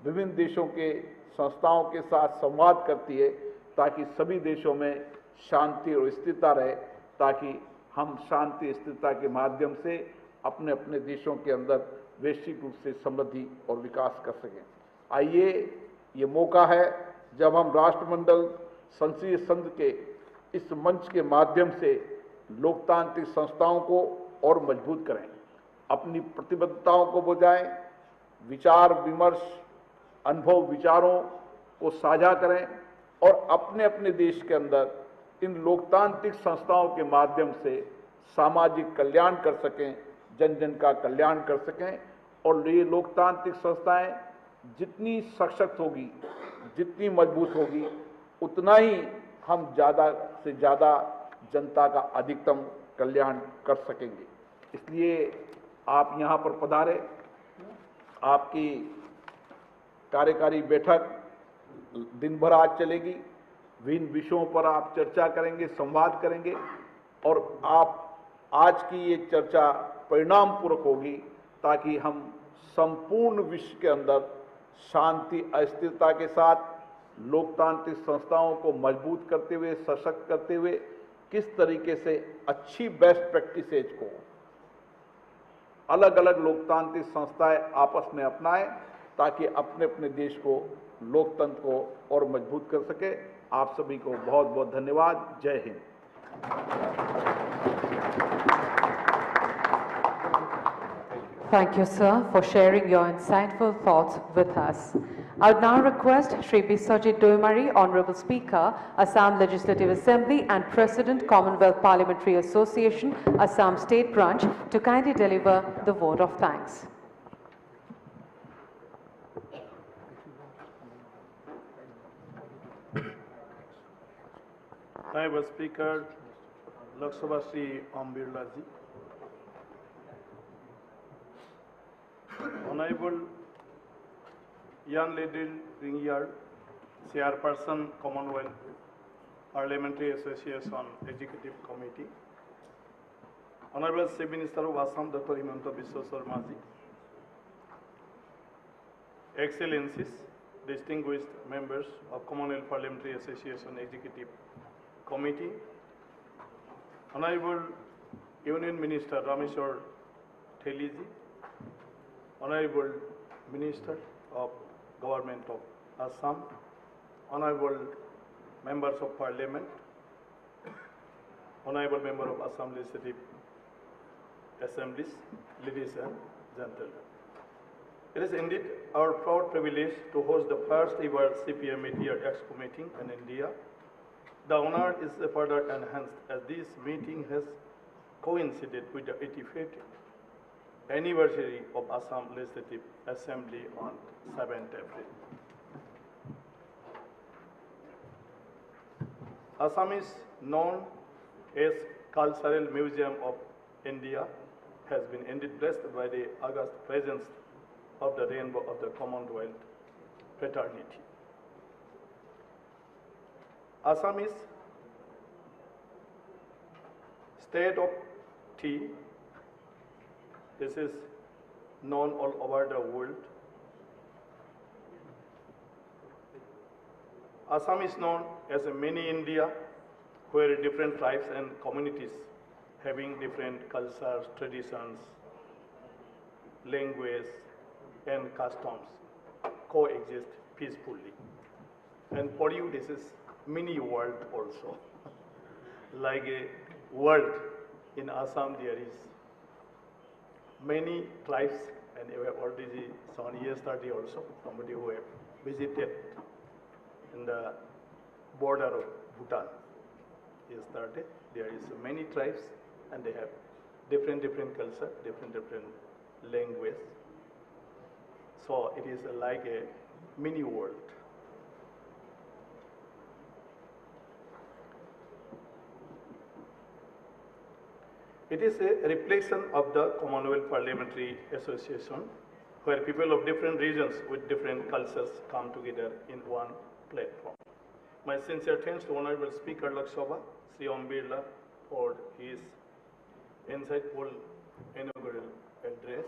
विभिन्न देशों के संस्थाओं के साथ संवाद करती है ताकि सभी देशों में शांति और स्थिरता रहे, ताकि हम शांति स्थिरता के माध्यम से अपने अपने देशों के अंदर वैश्विक रूप से समृद्धि और विकास कर सकें। आइए, ये मौका है जब हम राष्ट्रमंडल संसदीय संघ के इस मंच के माध्यम से लोकतांत्रिक संस्थाओं को और मजबूत करें, अपनी प्रतिबद्धताओं को बजाएं, विचार विमर्श, अनुभव, विचारों को साझा करें और अपने अपने देश के अंदर इन लोकतांत्रिक संस्थाओं के माध्यम से सामाजिक कल्याण कर सकें, जन जन का कल्याण कर सकें। और ये लोकतांत्रिक संस्थाएं जितनी सशक्त होगी, जितनी मजबूत होगी, उतना ही हम ज़्यादा से ज़्यादा जनता का अधिकतम कल्याण कर सकेंगे। इसलिए आप यहाँ पर पधारे। आपकी कार्यकारी बैठक दिन भर आज चलेगी। विभिन्न विषयों पर आप चर्चा करेंगे, संवाद करेंगे और आप आज की ये चर्चा परिणाम पूर्वक होगी ताकि हम संपूर्ण विश्व के अंदर शांति, अस्थिरता के साथ लोकतांत्रिक संस्थाओं को मजबूत करते हुए, सशक्त करते हुए किस तरीके से अच्छी बेस्ट प्रैक्टिसेज को अलग अलग लोकतांत्रिक संस्थाएं आपस में अपनाएं ताकि अपने अपने देश को, लोकतंत्र को और मजबूत कर सके। आप सभी को बहुत बहुत धन्यवाद। जय Hind. Thank you, sir, for sharing your insightful thoughts with us. I would now request Shri Biswajit Doimari, Honorable Speaker, Assam Legislative Assembly and President, Commonwealth Parliamentary Association, Assam State Branch, to kindly deliver the vote of thanks. Honorable Speaker, Lok Sabha Shri Om Birla Ji, Honorable Ian Liddell Ringyard, Chairperson, Commonwealth Parliamentary Association Executive Committee, Honorable Chief Minister of Assam, Dr. Himanta Biswa Sarma Ji, Excellencies, distinguished members of Commonwealth Parliamentary Association Executive Committee, Honorable Union Minister Rameshwar Theliji, Honorable Minister of Government of Assam, Honorable Members of Parliament, Honorable Member of Assam Legislative Assemblies, ladies and gentlemen. It is indeed our proud privilege to host the first ever CPM Media Expo meeting in India. The honor is further enhanced as this meeting has coincided with the 85th anniversary of Assam Legislative Assembly on 7th April. Assam is known as Cultural Museum of India, has been indeed blessed by the august presence of the rainbow of the Commonwealth fraternity. Assam is state of tea. This is known all over the world. Assam is known as a mini India, where different tribes and communities having different cultures, traditions, language, and customs coexist peacefully. And for you, this is mini world also. Like a world in Assam, there is many tribes, and we have already shown yesterday also somebody who have visited in the border of Bhutan. Yesterday, there is many tribes, and they have different culture, different language. So it is like a mini world. It is a reflection of the Commonwealth Parliamentary Association, where people of different regions with different cultures come together in one platform. My sincere thanks to Honorable Speaker Lok Sabha, Sri Om Birla, for his insightful inaugural address.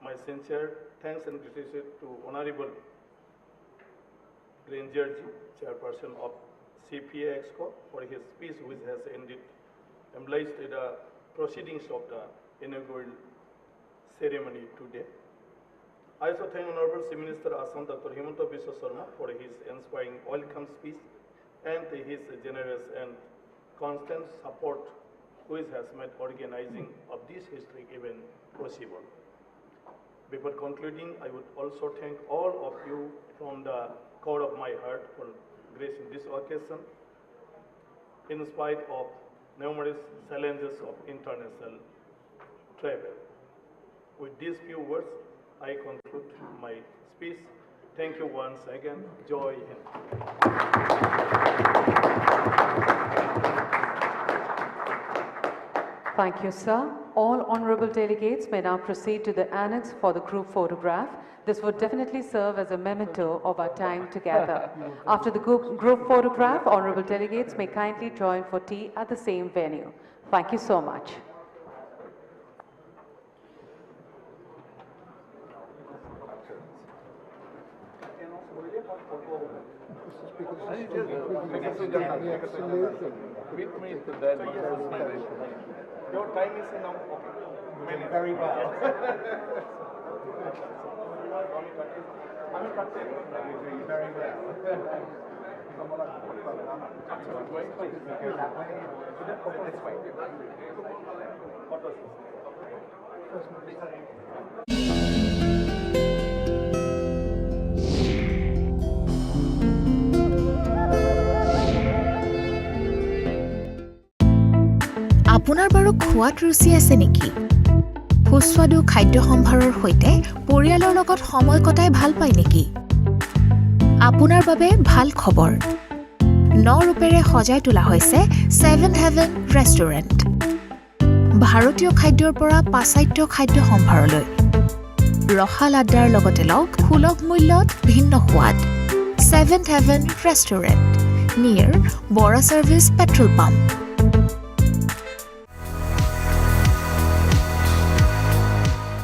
My sincere thanks and gratitude to Honorable Granger ji, Chairperson of CPA Exco, for his speech, which has ended embellished the proceedings of the inaugural ceremony today. I also thank Honorable Chief Minister Assam Dr. Himanta Biswa Sarma for his inspiring welcome speech and his generous and constant support, which has made organizing of this historic event possible. Before concluding, I would also thank all of you from the core of my heart for gracing this occasion, in spite of numerous challenges of international travel. With these few words, I conclude my speech. Thank you once again. Joy Hind. Thank you, sir. All honorable delegates may now proceed to the annex for the group photograph. This would definitely serve as a memento of our time together. After the group photograph, honorable delegates may kindly join for tea at the same venue. Thank you so much. Your time is now very well. Very আপোনাৰ বাৰু খোৱাত ৰুচি আছে নেকি? সুস্বাদু খাদ্য সম্ভাৰৰ সৈতে পৰিয়ালৰ লগত সময় কটাই ভাল পায় নেকি? আপোনাৰ বাবে ভাল খবৰ। 9 ৰূপেৰে সজাই তোলা হৈছে 7 Heaven ৰেষ্টুৰেণ্ট। ভাৰতীয় খাদ্যৰ পৰা পাশ্চাত্য খাদ্য সম্ভাৰলৈ ৰসাল আড্ডাৰ লগতে লওক সুলভ মূল্যত ভিন্ন সোৱাদ। 7 Heaven restaurant near Bora service petrol pump.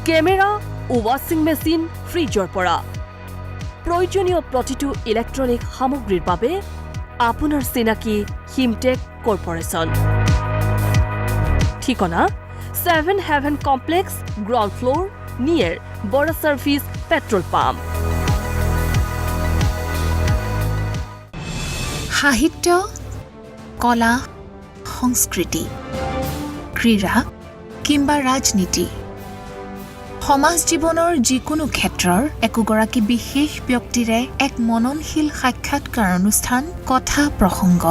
Camera ও ৱাশ্বিং মেচিন ফ্ৰিজৰ পৰা প্ৰয়োজনীয় প্ৰতিটো ইলেক্ট্ৰনিক সামগ্ৰীৰ বাবে আপোনাৰ চিনাকি হিমটেক কৰ্পোৰেশ্যন। ঠিকনা 7 Heaven complex, ground floor, near Bora service petrol pump. সাহিত্য, কলা, সংস্কৃতি, ক্ৰীড়া কিংবা ৰাজনীতি, সমাজ জীৱনৰ যিকোনো ক্ষেত্ৰৰ একোগৰাকী বিশেষ ব্যক্তিৰে এক মননশীল সাক্ষাৎকাৰ অনুষ্ঠান কথা প্ৰসংগ।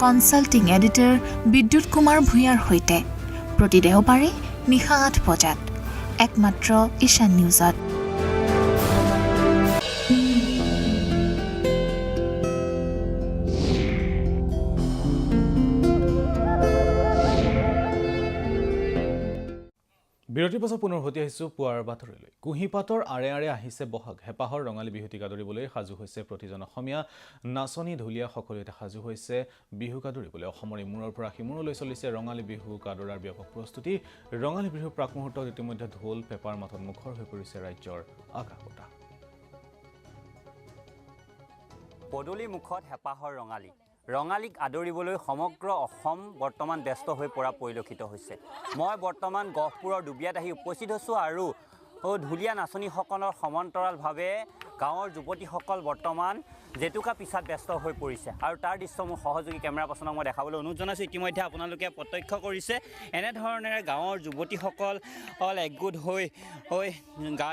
কনচাল্টিং এডিটৰ বিদ্যুৎ কুমাৰ ভূঞাৰ সৈতে প্ৰতি দেওবাৰে নিশা 8 বজাত একমাত্ৰ ঈশান নিউজত। বিৰতিৰ পাছত পুনৰ উভতি আহিছোঁ পুৱাৰ বাতৰিলৈ। কুঁহিপাতৰ আৰে আৰে আহিছে বহাগ। হেঁপাহৰ ৰঙালী বিহুটিকা দৌৰিবলৈ সাজু হৈছে প্ৰতিজন অসমীয়া। নাচনী ঢুলীয়া সকলোতে সাজু হৈছে বিহুকা দৌৰিবলৈ। অসমৰ ইমূৰৰ পৰা সিমূৰলৈ চলিছে ৰঙালী বিহুকা দৌৰাৰ ব্যাপক প্ৰস্তুতি। ৰঙালী বিহুৰ প্ৰাক মুহূৰ্তত ইতিমধ্যে ঢোল পেপাৰ মাতত মুখৰ হৈ পৰিছে ৰাজ্যৰ আকাশ বতাহ। পদূলি মুখত হেঁপাহৰ ৰঙালী ৰঙালীক আদৰিবলৈ সমগ্ৰ অসম বৰ্তমান ব্যস্ত হৈ পৰা পৰিলক্ষিত হৈছে মই বৰ্তমান গহপুৰৰ ডুবিয়াত আহি উপস্থিত হৈছোঁ আৰু ঢুলীয়া নাচনীসকলৰ সমান্তৰালভাৱে গাঁৱৰ যুৱতীসকল বৰ্তমান জেতুকা পিছাত ব্যস্ত হৈ পৰিছে আৰু তাৰ দৃশ্য মোৰ সহযোগী কেমেৰা পাৰ্চনক মই দেখাবলৈ অনুৰোধ জনাইছোঁ ইতিমধ্যে আপোনালোকে প্ৰত্যক্ষ কৰিছে এনেধৰণেৰে গাঁৱৰ যুৱতীসকল একগোট হৈ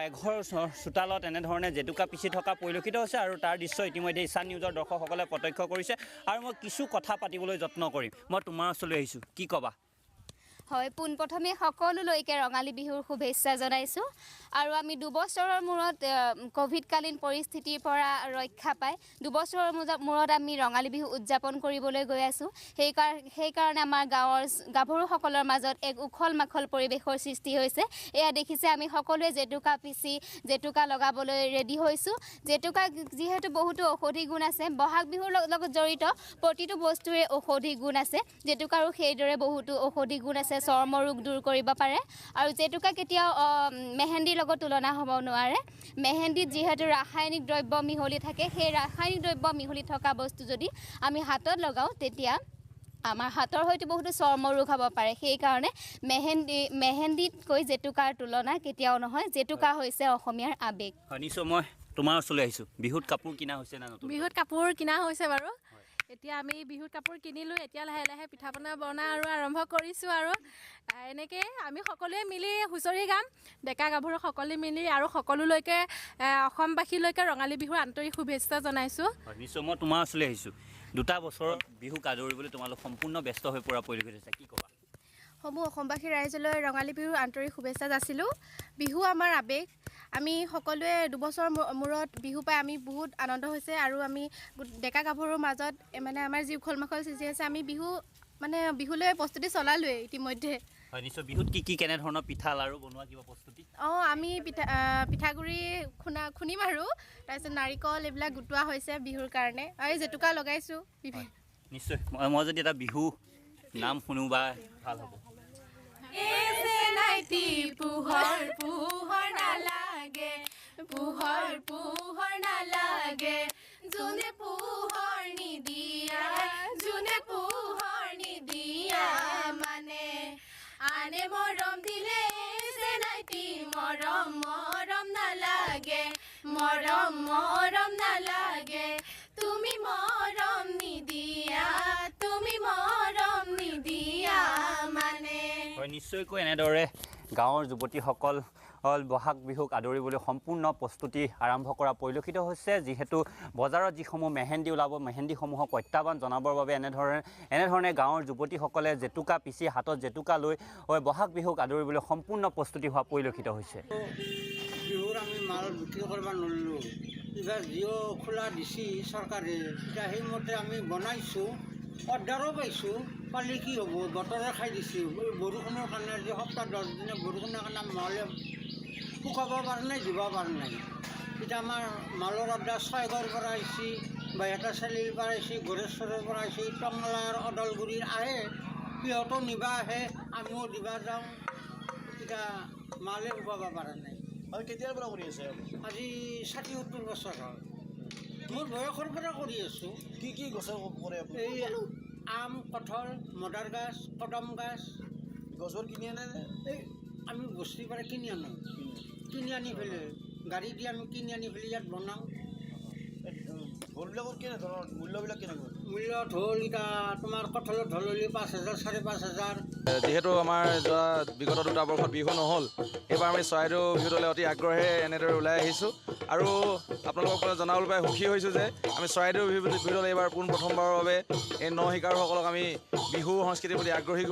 এঘৰ চোতালত এনেধৰণে জেতুকা পিছি থকা পৰিলক্ষিত হৈছে আৰু তাৰ দৃশ্য ইতিমধ্যে ঈশান নিউজৰ দৰ্শকসকলে প্ৰত্যক্ষ কৰিছে আৰু মই কিছু কথা পাতিবলৈ যত্ন কৰিম মই তোমাৰ ওচৰলৈ আহিছোঁ কি ক'বা হয় পোনপ্ৰথমে সকলোলৈকে ৰঙালী বিহুৰ শুভেচ্ছা জনাইছোঁ আৰু আমি দুবছৰৰ মূৰত কোভিডকালীন পৰিস্থিতিৰ পৰা ৰক্ষা পাই দুবছৰৰ মূৰত আমি ৰঙালী বিহু উদযাপন কৰিবলৈ গৈ আছোঁ সেইকাৰণে আমাৰ গাঁৱৰ গাভৰুসকলৰ মাজত এক উখল মাখল পৰিৱেশৰ সৃষ্টি হৈছে এয়া দেখিছে আমি সকলোৱে জেতুকা পিচি জেতুকা লগাবলৈ ৰেডি হৈছোঁ জেতুকা যিহেতু বহুতো ঔষধি গুণ আছে বহাগ বিহুৰ লগত জড়িত প্ৰতিটো বস্তুৰে ঔষধি গুণ আছে জেতুকাৰো সেইদৰে বহুতো ঔষধি গুণ আছে চৰ্ম ৰোগ দূৰ কৰিব পাৰে আৰু জেতুকা কেতিয়াও মেহেন্দিৰ লগত তুলনা হ'ব নোৱাৰে মেহেন্দিত যিহেতু ৰাসায়নিক দ্ৰব্য মিহলি থাকে সেই ৰাসায়নিক দ্ৰব্য মিহলি থকা বস্তু যদি আমি হাতত লগাওঁ তেতিয়া আমাৰ হাতৰ হয়তো বহুতো চৰ্ম ৰোগ হ'ব পাৰে সেইকাৰণে মেহেন্দিতকৈ জেতুকাৰ তুলনা কেতিয়াও নহয় জেতুকা হৈছে অসমীয়াৰ আৱেগ নিশ্চয় মই তোমাৰ ওচৰলৈ আহিছোঁ বিহুত কাপোৰ কিনা হৈছে না নতুন বিহুত কাপোৰ কিনা হৈছে বাৰু এতিয়া আমি বিহুত কাপোৰ কিনিলোঁ এতিয়া লাহে লাহে পিঠা পনা বনা আৰু আৰম্ভ কৰিছোঁ আৰু এনেকৈ আমি সকলোৱে মিলি হুঁচৰি গাম ডেকা গাভৰু সকলোৱে মিলি আৰু সকলোলৈকে অসমবাসীলৈকে ৰঙালী বিহুৰ আন্তৰিক শুভেচ্ছা জনাইছোঁ নিশ্চয় মই তোমাৰ ওচৰলৈ আহিছোঁ দুটা বছৰত বিহুক আদৰিবলৈ তোমালোক সম্পূৰ্ণ ব্যস্ত হৈ পৰা পৰিলক্ষিত হৈছে কি ক'বা সমূহ অসমবাসী ৰাইজলৈ ৰঙালী বিহুৰ আন্তৰিক শুভেচ্ছা যাচিলোঁ বিহু আমাৰ আৱেগ আমি সকলোৱে দুবছৰ মূৰত বিহু পাই আমি বহুত আনন্দ হৈছে আৰু আমি ডেকা গাভৰুৰ মাজত মানে আমাৰ যি উখল মাখল সৃষ্টি হৈছে আমি বিহুলৈ প্ৰস্তুতি চলালোৱেই ইতিমধ্যে হয় নিশ্চয় বিহুত কি কেনেধৰণৰ পিঠা লাৰু বনোৱা কিবা প্ৰস্তুতি আমি পিঠাগুড়ি খুন্দিম আৰু তাৰপিছত নাৰিকল এইবিলাক গোটোৱা হৈছে বিহুৰ কাৰণে আৰু জেতুকা লগাইছোঁ নিশ্চয় মই যদি এটা বিহু নাম শুনো বা ভাল হ'ব পোহৰ পোহৰ নালাগে যোনে পোহৰ নিদিয়া মানে আনে মৰম দিলে নাইটি মৰম নালাগে তুমি মৰম নিদিয়া মানে হয় নিশ্চয়কৈ এনেদৰে গাঁৱৰ যুৱতীসকল বহাগ বিহুক আদৰিবলৈ সম্পূৰ্ণ প্ৰস্তুতি আৰম্ভ কৰা পৰিলক্ষিত হৈছে যিহেতু বজাৰত যিসমূহ মেহেন্দি ওলাব মেহেন্দিসমূহক প্ৰত্যাহ্বান জনাবৰ বাবে এনেধৰণে গাঁৱৰ যুৱতীসকলে জেতুকা পিচি হাতত জেতুকা লৈ বহাগ বিহুক আদৰিবলৈ সম্পূৰ্ণ প্ৰস্তুতি হোৱা পৰিলক্ষিত হৈছে বিহুৰ আমি মাল বিক্ৰী কৰিব নোৱাৰিলোঁ এইবাৰ জিঅ' খোলা দিছে চৰকাৰে এতিয়া সেইমতে আমি বনাইছোঁ অৰ্ডাৰো পাইছোঁ পালে কি হ'ব বতৰে খাই দিছোঁ বৰষুণৰ কাৰণে আজি সপ্তাহ 10 দিনে বৰষুণৰ কাৰণে মালে শুকাব পৰা নাই দিব পৰা নাই এতিয়া আমাৰ মালৰ অৰ্ডাৰ ছয়গড়ৰ পৰা আহিছে বাইহাটাচালিৰ পৰা আহিছে গৰেশ্বৰৰ পৰা আহিছে টংলাৰ ওদালগুৰিৰ আহে সিহঁতো নিবা আহে আমিও দিবা যাওঁ এতিয়া মালে শুকাব পৰা নাই কেতিয়াৰ পৰা কৰি আছে আজি 60-70 বছৰ হ'ল মোৰ বয়সৰ পৰা কৰি আছোঁ কি গছৰ কৰে এই আম কঁঠাল মদাৰ গাছ কদম গাছ গছৰ কিনি আনে এই আমি বস্তিৰ পৰা কিনি আনি পেলাই গাড়ী দি আমি কিনি আনি পেলাই ইয়াত বনাওঁ ঢোলবিলাকৰ কেনেধৰণৰ মূল্যবিলাক কেনেকুৱা মূল্য ঢোল এতিয়া তোমাৰ কঁঠালৰ ঢোল হ'লে 5,000 5,500 যিহেতু আমাৰ যোৱা বিগত 2 বৰ্ষত বিহু নহ'ল এইবাৰ আমি চৰাইদেউ বিহুটোলৈ অতি আগ্ৰহেৰে এনেদৰে ওলাই আহিছোঁ আৰু আপোনালোকক জনাবলৈ পাই সুখী হৈছোঁ যে আমি চৰাইদেউ বিহুটোলৈ এইবাৰ পোনপ্ৰথমবাৰৰ বাবে এই শিকাৰুসকলক আমি বিহু সংস্কৃতিৰ প্ৰতি আগ্ৰহী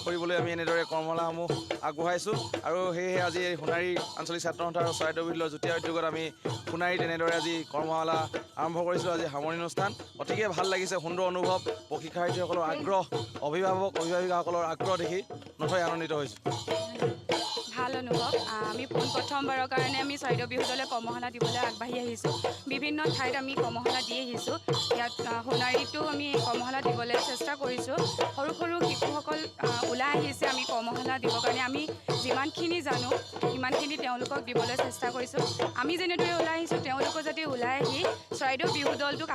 কৰিবলৈ আমি এনেদৰে কৰ্মশালাসমূহ আগবঢ়াইছোঁ আৰু সেয়েহে আজি এই সোণাৰী আঞ্চলিক ছাত্ৰ সন্থা আৰু চৰাইদেউ বিহুটোৰ যুটীয়া উদ্যোগত আমি সোণাৰীত এনেদৰে আজি কৰ্মশালা আৰম্ভ কৰিছিলোঁ আজি সামৰণি অনুষ্ঠান অতিকে ভাল লাগিছে সুন্দৰ অনুভৱ প্ৰশিক্ষাৰ্থীসকলৰ আগ্ৰহ অভিভাৱিকাসকলৰ আগ্ৰহ দেখি নথৈ আনন্দিত হৈছোঁ ভাল অনুভৱ আমি পোনপ্ৰথমবাৰৰ কাৰণে আমি চৰাইদেউ বিহুটোলৈ কৰ্মশালা দিবলৈ আগবাঢ়ি আহিছোঁ বিভিন্ন ঠাইত আমি কৰ্মশালা দি আহিছোঁ ইয়াত সোণাৰীতো আমি কৰ্মশালা দিবলৈ চেষ্টা কৰিছোঁ সৰু শিশুসকল ওলাই আহিছে আমি কৰ্মশালা দিবৰ কাৰণে আমি যিমানখিনি জানো সিমানখিনি তেওঁলোকক দিবলৈ চেষ্টা কৰিছোঁ আমি যেনেদৰে ওলাই আহিছোঁ তেওঁলোকো যাতে ওলাই আহি চৰাইদেউ বিহু দলটোক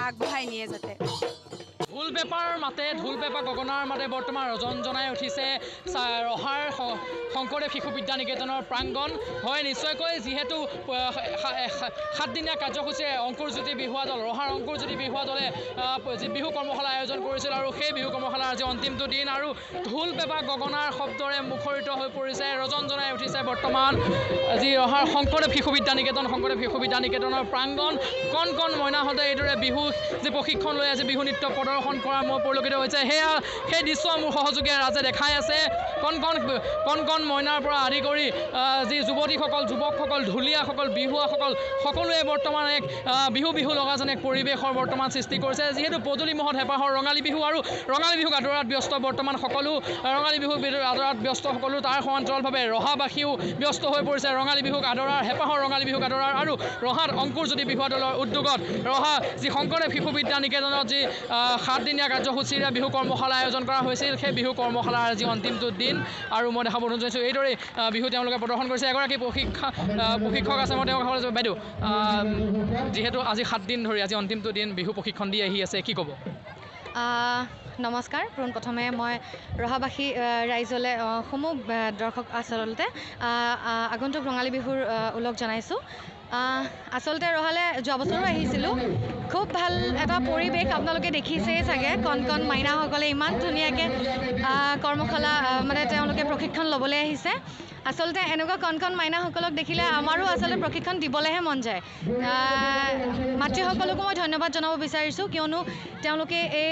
আগবঢ়াই নিয়ে যাতে। ঢোল পেপাৰ মাতে, ঢোল পেপা গগনাৰ মাতে বৰ্তমান ৰজনজনাই উঠিছে ৰহাৰ শংকৰদেৱ শিশু বিদ্যা নিকেতনৰ প্ৰাংগণ। হয়, নিশ্চয়কৈ যিহেতু 7দিনীয়া কাৰ্যসূচীৰে অংকুৰজ্যোতি বিহুৱা দল, ৰহাৰ অংকুৰজ্যোতি বিহুৱা দলে বিহু কৰ্মশালা আয়োজন কৰিছিল আৰু সেই বিহু কৰ্মশালাৰ আজি অন্তিমটো দিন আৰু ঢোল পেপা গগনাৰ শব্দৰে মুখৰিত হৈ পৰিছে, ৰজনজনাই উঠিছে বৰ্তমান যি ৰহাৰ শংকৰদেৱ শিশু বিদ্যা নিকেতন, শংকৰদেৱ শিশু বিদ্যা নিকেতনৰ প্ৰাংগণ। কণ কণ মইনাহঁতে এইদৰে বিহু যি প্ৰশিক্ষণ লৈ আছে, বিহু নৃত্য প্ৰদৰ্শন কৰা মোৰ পৰিলক্ষিত হৈছে। সেই দৃশ্য মোৰ সহযোগীয়ে ৰাজে দেখাই আছে। কণ কণ মইনাৰ পৰা আদি কৰি যি যুৱতীসকল, যুৱকসকল, ঢুলীয়াসকল, বিহুৱাসকল সকলোৱে বৰ্তমান এক বিহু লগা যেন এক পৰিৱেশৰ বৰ্তমান সৃষ্টি কৰিছে। যিহেতু পদূলি মহত হেঁপাহৰ ৰঙালী বিহু আৰু ৰঙালী বিহুক আদৰাত ব্যস্ত বৰ্তমান সকলো, ৰঙালী বিহুক আদৰাত ব্যস্ত সকলো, তাৰ সমান্তৰালভাৱে ৰহাবাসীও ব্যস্ত হৈ পৰিছে ৰঙালী বিহুক আদৰাৰ, হেঁপাহৰ ৰঙালী বিহুক আদৰাৰ। আৰু ৰহাত অংকুৰজ্যোতি বিহুৱা দলৰ উদ্যোগত ৰহা যি শংকৰদেৱ শিশু বিদ্যা নিকেতনত যি 7দিনীয়া কাৰ্যসূচীৰে বিহু কৰ্মশালা আয়োজন কৰা হৈছিল, সেই বিহু কৰ্মশালাৰ আজি অন্তিমটো দিন আৰু মই দেখাব বিচাৰিছোঁ এইদৰেই বিহু তেওঁলোকে প্ৰদৰ্শন কৰিছে। এগৰাকী প্ৰশিক্ষক আছে, মই তেওঁক ক'বলৈ বাইদেউ, যিহেতু আজি 7 দিন ধৰি আজি অন্তিমটো দিন বিহু প্ৰশিক্ষণ দি আহি আছে, কি ক'ব? নমস্কাৰ। পোনপ্ৰথমে মই ৰহাবাসী ৰাইজলৈ সমূহ দৰ্শক আচলতে আগন্তুক ৰঙালী বিহুৰ ওলগ জনাইছোঁ। আচলতে ৰহালৈ যোৱা বছৰো আহিছিলোঁ। খুব ভাল এটা পৰিৱেশ, আপোনালোকে দেখিছেই চাগে। কণ কণ মাইনাসকলে ইমান ধুনীয়াকৈ কৰ্মশালা মানে তেওঁলোকে প্ৰশিক্ষণ ল'বলৈ আহিছে। আচলতে এনেকুৱা কণ কণ মাইনাসকলক দেখিলে আমাৰো আচলতে প্ৰশিক্ষণ দিবলৈহে মন যায়। মাতৃসকলকো মই ধন্যবাদ জনাব বিচাৰিছোঁ, কিয়নো তেওঁলোকে এই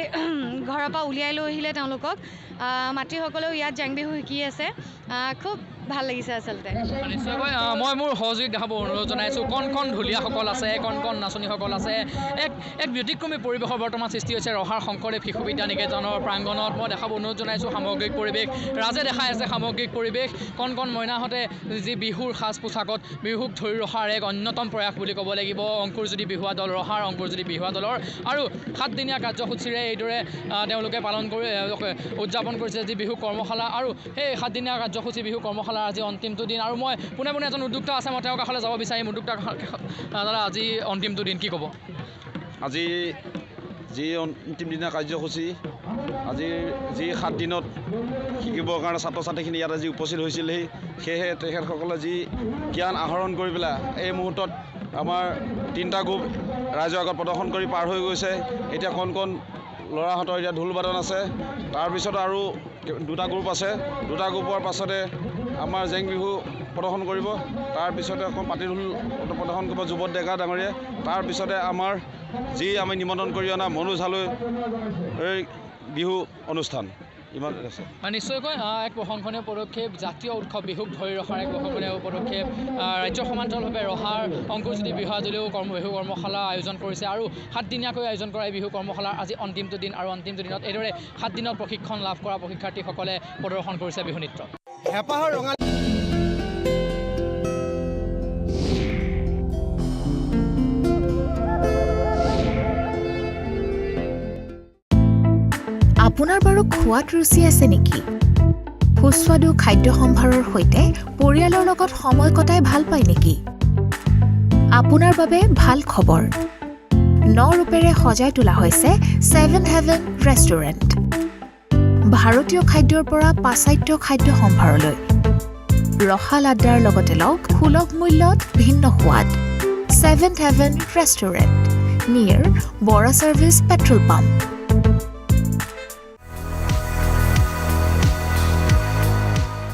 ঘৰৰ পৰা উলিয়াই লৈ আহিলে তেওঁলোকক। মাতৃসকলেও ইয়াত জেং বিহু শিকি আছে। খুব ভাল লাগিছে আচলতে। নিশ্চয়কৈ মই মোৰ সহযোগীক দেখাব অনুৰোধ জনাইছোঁ। কণ কণ ঢুলীয়াসকল আছে, কণ কণ নাচনীসকল আছে। এক ব্যতিক্ৰমী পৰিৱেশৰ বৰ্তমান সৃষ্টি হৈছে ৰহাৰ শংকৰদেৱ শিশু বিদ্যা নিকেতনৰ প্ৰাংগণত। মই দেখাব অনুৰোধ জনাইছোঁ সামগ্ৰিক পৰিৱেশ, ৰাজে দেখাই আছে সামগ্ৰিক পৰিৱেশ। কণ কণ মইনাহঁতে যি বিহুৰ সাজ পোছাকত বিহুক ধৰি ৰখাৰ এক অন্যতম প্ৰয়াস বুলি ক'ব লাগিব অংকুৰজ্যোতি বিহুৱা দল, ৰহাৰ অংকুৰজ্যোতি বিহুৱা দলৰ। আৰু 7দিনীয়া কাৰ্যসূচীৰে এইদৰে তেওঁলোকে উদযাপন কৰিছে যি বিহু কৰ্মশালা। আৰু সেই 7দিনীয়া কাৰ্যসূচী বিহু কৰ্মশালা আজি অন্তিমটো দিন আৰু মই পোনে এজন উদ্যোক্তা আছে, মই তেওঁৰ কাষলৈ যাব বিচাৰিম। উদ্যোক্তা দাদা, আজি অন্তিমটো দিন, কি ক'ব? আজি যি অন্তিম দিনীয়া কাৰ্যসূচী, আজি যি 7 দিনত শিকিবৰ কাৰণে ছাত্ৰ ছাত্ৰীখিনি ইয়াত আজি উপস্থিত হৈছিলহি, সেয়েহে তেখেতসকলে যি জ্ঞান আহৰণ কৰি পেলাই এই মুহূৰ্তত আমাৰ 3টা গ্ৰুপ ৰাইজৰ আগত প্ৰদৰ্শন কৰি পাৰ হৈ গৈছে। এতিয়া কণ কণ ল'ৰাহঁতৰ এতিয়া ঢোল বাদন আছে, তাৰপিছত আৰু 2টা গ্ৰুপ আছে। 2টা গ্ৰুপৰ পাছতে আমাৰ জেং বিহু প্ৰদৰ্শন কৰিব, তাৰপিছতে আকৌ পাতি ঢোল প্ৰদৰ্শন কৰিব যুৱত ডেকা ডাঙৰীয়ে। তাৰপিছতে আমাৰ যি আমি নিমন্ত্ৰণ কৰি অনা মনোজ হালৈ বিহু অনুষ্ঠান ইমান আছে। নিশ্চয়কৈ এক প্ৰশংসনীয় পদক্ষেপ, জাতীয় উৎসৱ বিহুক ধৰি ৰখাৰ এক প্ৰশংসনীয় পদক্ষেপ। ৰাজ্যৰ সমান্তৰালভাৱে ৰহাৰ অংকুৰজ্যোতি বিহুৱা দলেও বিহু কৰ্মশালা আয়োজন কৰিছে আৰু 7দিনীয়াকৈ আয়োজন কৰা এই বিহু কৰ্মশালাৰ আজি অন্তিমটো দিন আৰু অন্তিমটো দিনত এইদৰে 7 দিনত প্ৰশিক্ষণ লাভ কৰা শিক্ষাৰ্থীসকলে প্ৰদৰ্শন কৰিছে বিহু নৃত্য। হেঁপাহৰ ৰঙালী আপোনাৰ বাৰু খোৱাত ৰুচি আছে নেকি? সুস্বাদু খাদ্য সম্ভাৰৰ সৈতে পৰিয়ালৰ লগত সময় কটাই ভাল পায় নেকি? আপোনাৰ বাবে ভাল খবৰ। 9 ৰূপেৰে সজাই তোলা হৈছে 7 হেভেন ৰেষ্টুৰেণ্ট। ভাৰতীয় খাদ্যৰ পৰা পাশ্চাত্য খাদ্য সম্ভাৰলৈ ৰহা লাড্ডাৰ লগতে লওক সুলভ মূল্যত ভিন্ন সোৱাদ। 7 Heaven restaurant, near Bora service petrol pump.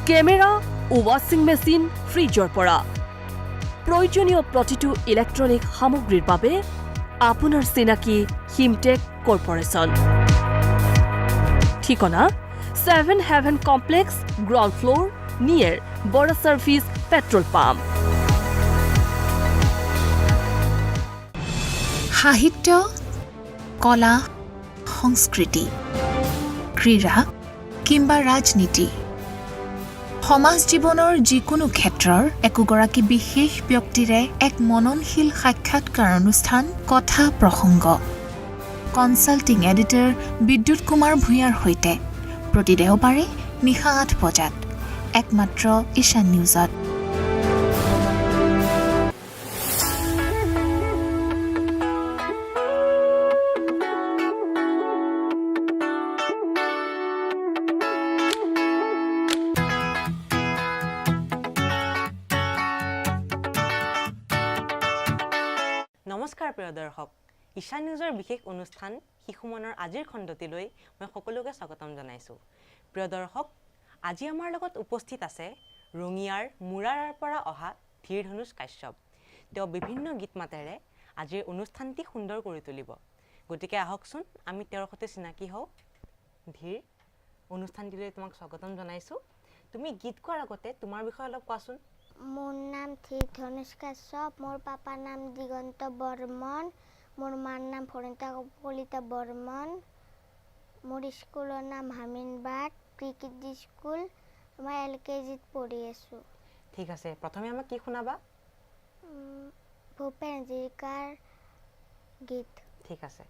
Camera, ৱাশ্বিং মেচিন, ফ্ৰিজৰ পৰা প্ৰয়োজনীয় প্ৰতিটো ইলেক্ট্ৰনিক সামগ্ৰীৰ বাবে আপোনাৰ চিনাকি হিমটেক কৰ্পৰেশ্যন। ঠিকনা 7 Heaven complex, ground floor, near Bora service petrol pump. সাহিত্য, কলা, সংস্কৃতি, ক্ৰীড়া কিংবা ৰাজনীতি, সমাজ জীৱনৰ যিকোনো ক্ষেত্ৰৰ একোগৰাকী বিশেষ ব্যক্তিৰে এক মননশীল সাক্ষাৎকাৰ অনুষ্ঠান কথা প্ৰসংগ। কনচাল্টিং এডিটৰ বিদ্যুৎ কুমাৰ ভূঞাৰ সৈতে প্ৰতি দেওবাৰে নিশা 8 বজাত একমাত্ৰ ঈশান নিউজত। প্ৰিয় দৰ্শক ঈশান নিউজৰ বিশেষ অনুষ্ঠান শিশু মনৰ আজিৰ খণ্ডটিলৈ মই সকলোকে স্বাগতম জনাইছোঁ প্ৰিয় দৰ্শক আজি আমাৰ লগত উপস্থিত আছে ৰঙিয়াৰ মুৰাৰাৰ পৰা অহা ধীৰ ধনুষ কাশ্যপ তেওঁ বিভিন্ন গীত মাতেৰে আজিৰ অনুষ্ঠানটি সুন্দৰ কৰি তুলিব গতিকে আহকচোন আমি তেওঁৰ সৈতে চিনাকি হওঁ ধীৰ অনুষ্ঠানটিলৈ তোমাক স্বাগতম জনাইছোঁ তুমি গীত কোৱাৰ আগতে তোমাৰ বিষয়ে অলপ কোৱাচোন মোৰ নাম ধীৰ ধনুষ কাশ্যপ মোৰ পাপাৰ নাম দিগন্ত বৰ্মন মোৰ মাৰ নাম ফৰিতা কলিতা বৰ্মন মোৰ স্কুলৰ নাম হামিনবাৰ্ড প্ৰিকিডি স্কুল মই LKGত পঢ়ি আছোঁ ঠিক আছে প্ৰথমে আমাক কি শুনাবা ভূপেন হাজৰিকাৰ গীত ঠিক আছে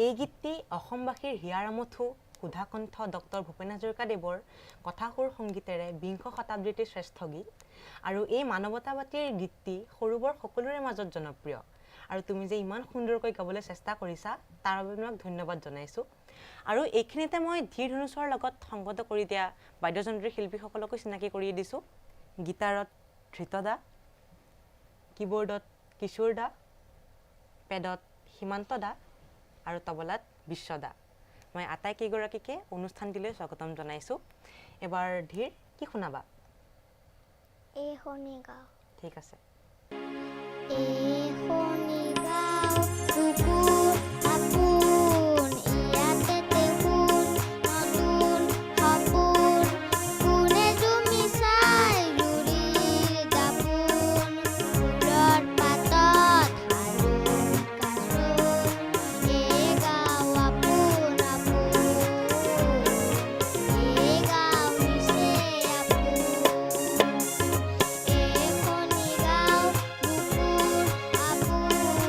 এই গীতটি অসমবাসীৰ হিয়াৰামথু সুধাকণ্ঠ ডক্টৰ ভূপেন হাজৰিকাদেৱৰ কথাসুৰ সংগীতেৰে বিংশ শতাব্দীৰ শ্ৰেষ্ঠ গীত আৰু এই মানৱতাবাদীৰ গীতটি সৰুবৰ সকলোৰে মাজত জনপ্ৰিয় আৰু তুমি যে ইমান সুন্দৰকৈ গাবলৈ চেষ্টা কৰিছা তাৰ বাবে তোমাক ধন্যবাদ জনাইছো আৰু এইখিনিতে মই ধীৰ ধনুষৰ লগত সংগত কৰি দিয়া বাদ্যযন্ত্ৰী শিল্পীসকলকো চিনাকি কৰি দিছো গিটাৰত ধৃতদা কিবোৰ্ডত কিশোৰদা পেডত সীমান্ত দা আৰু তবলাত বিশ্বদা মই আটাইকেইগৰাকীকে অনুষ্ঠানটিলৈ স্বাগতম জনাইছোঁ এবাৰ ধীৰ কি শুনাবা এই শনিগাঁও ঠিক আছে এই শনিগাঁও কুকুৰ আপোন ইয়াতে দেখোন নতুন সপোন কোনে জুমি চাই জুৰিৰ দাপোন ফুলৰ পাতত এই গাঁও আপোন আপোন এই গাঁও নিচে আপোন এই শনিগাঁও কুকুৰ আপোন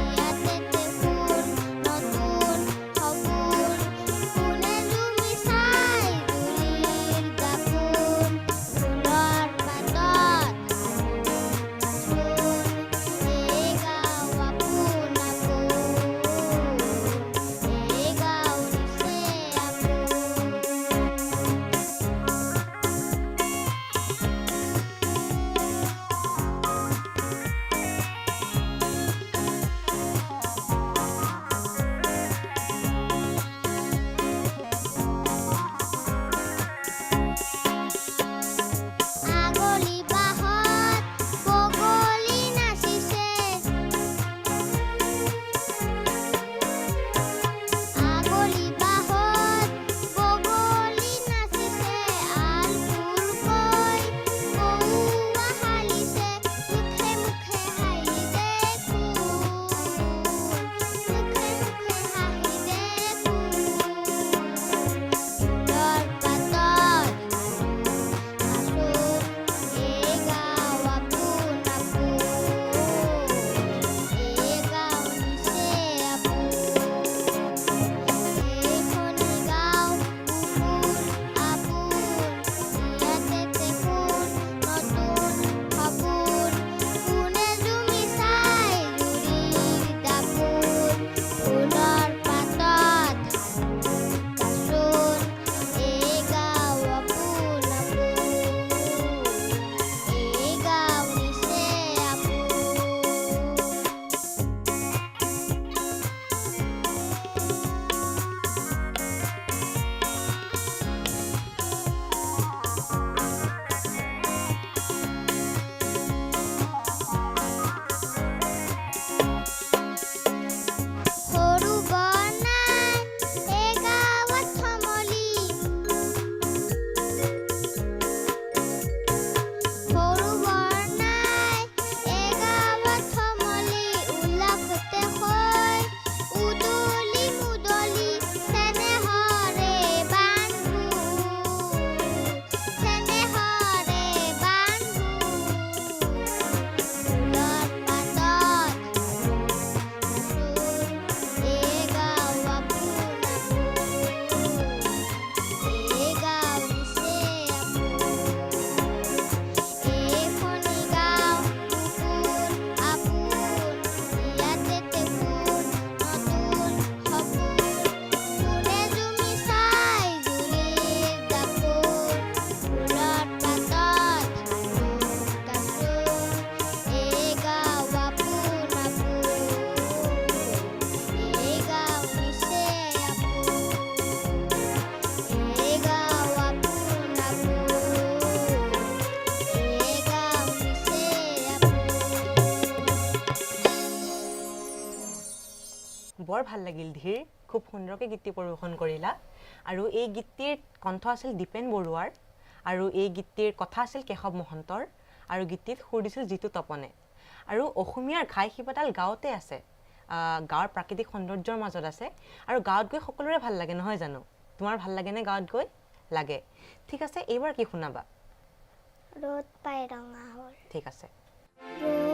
ইয়াতে দেখোন নতুন সপোন কোনে জুমি চাই জুৰিৰ দাপোন ফুলৰ পাতত এই গাঁও আপোন আপোন এই গাঁও নিচে আগলি বাহত বগলী নাচিছে আগলি বাহত বগলী নাচিছে আলফুলকৈ কৌৱা হালিছে মুখে মুখে হাঁহি দেখোন মুখে মুখে হাঁহি দেখোন ফুলৰ পাতত এই গাঁও আপোন আপোন এই গাঁও নিচে আপোন এই শনিগাঁও কুকুৰ আপোন ইয়াতে দেখোন নতুন সপোন কোনে জুমি চাই জুৰিৰ দাপোন ফুলৰ পাতত এই গাঁও আপোন আপোন এই গাঁও নিচে আপোন সৰু বনাই এই গাঁৱত থমলি সৰু বনাই এই গাঁৱত থমলি উলাপতে হৈ উদলি মুদলি চেনেহৰে বান্ধো চেনেহৰে বান্ধো ফুলৰ পাতত এই গাঁও আপোন আপোন এই গাঁও নিচে আপোন এই শনিগাঁও কুকুৰ আপোন ইয়াতে দেখোন নতুন সপোন কোনে জুমি চাই জুৰিৰ দাপোন ফুলৰ পাতত এই গাঁও আপোন আপোন এই গাঁও নিচে আপোন এই গাঁও আপোন আপোন এই গাঁও নিচে বৰ ভাল লাগিল ধীৰ খুব সুন্দৰকৈ গীতটি পৰিৱেশন কৰিলা আৰু এই গীতটিৰ কণ্ঠ আছিল দীপেন বৰুৱাৰ আৰু এই গীতটিৰ কথা আছিল কেশৱ মহন্তৰ আৰু গীতটিত সুৰ দিছিল জিতু তপনে আৰু অসমীয়াৰ ঘাই শিপাডাল গাঁৱতে আছে গাঁৱৰ প্ৰাকৃতিক সৌন্দৰ্যৰ মাজত আছে আৰু গাঁৱত গৈ সকলোৰে ভাল লাগে নহয় জানো তোমাৰ ভাল লাগেনে গাঁৱত গৈ লাগে ঠিক আছে এইবাৰ কি শুনাবা ৰ'দ পাই ৰঙা হ'ল ঠিক আছে ৰ'দ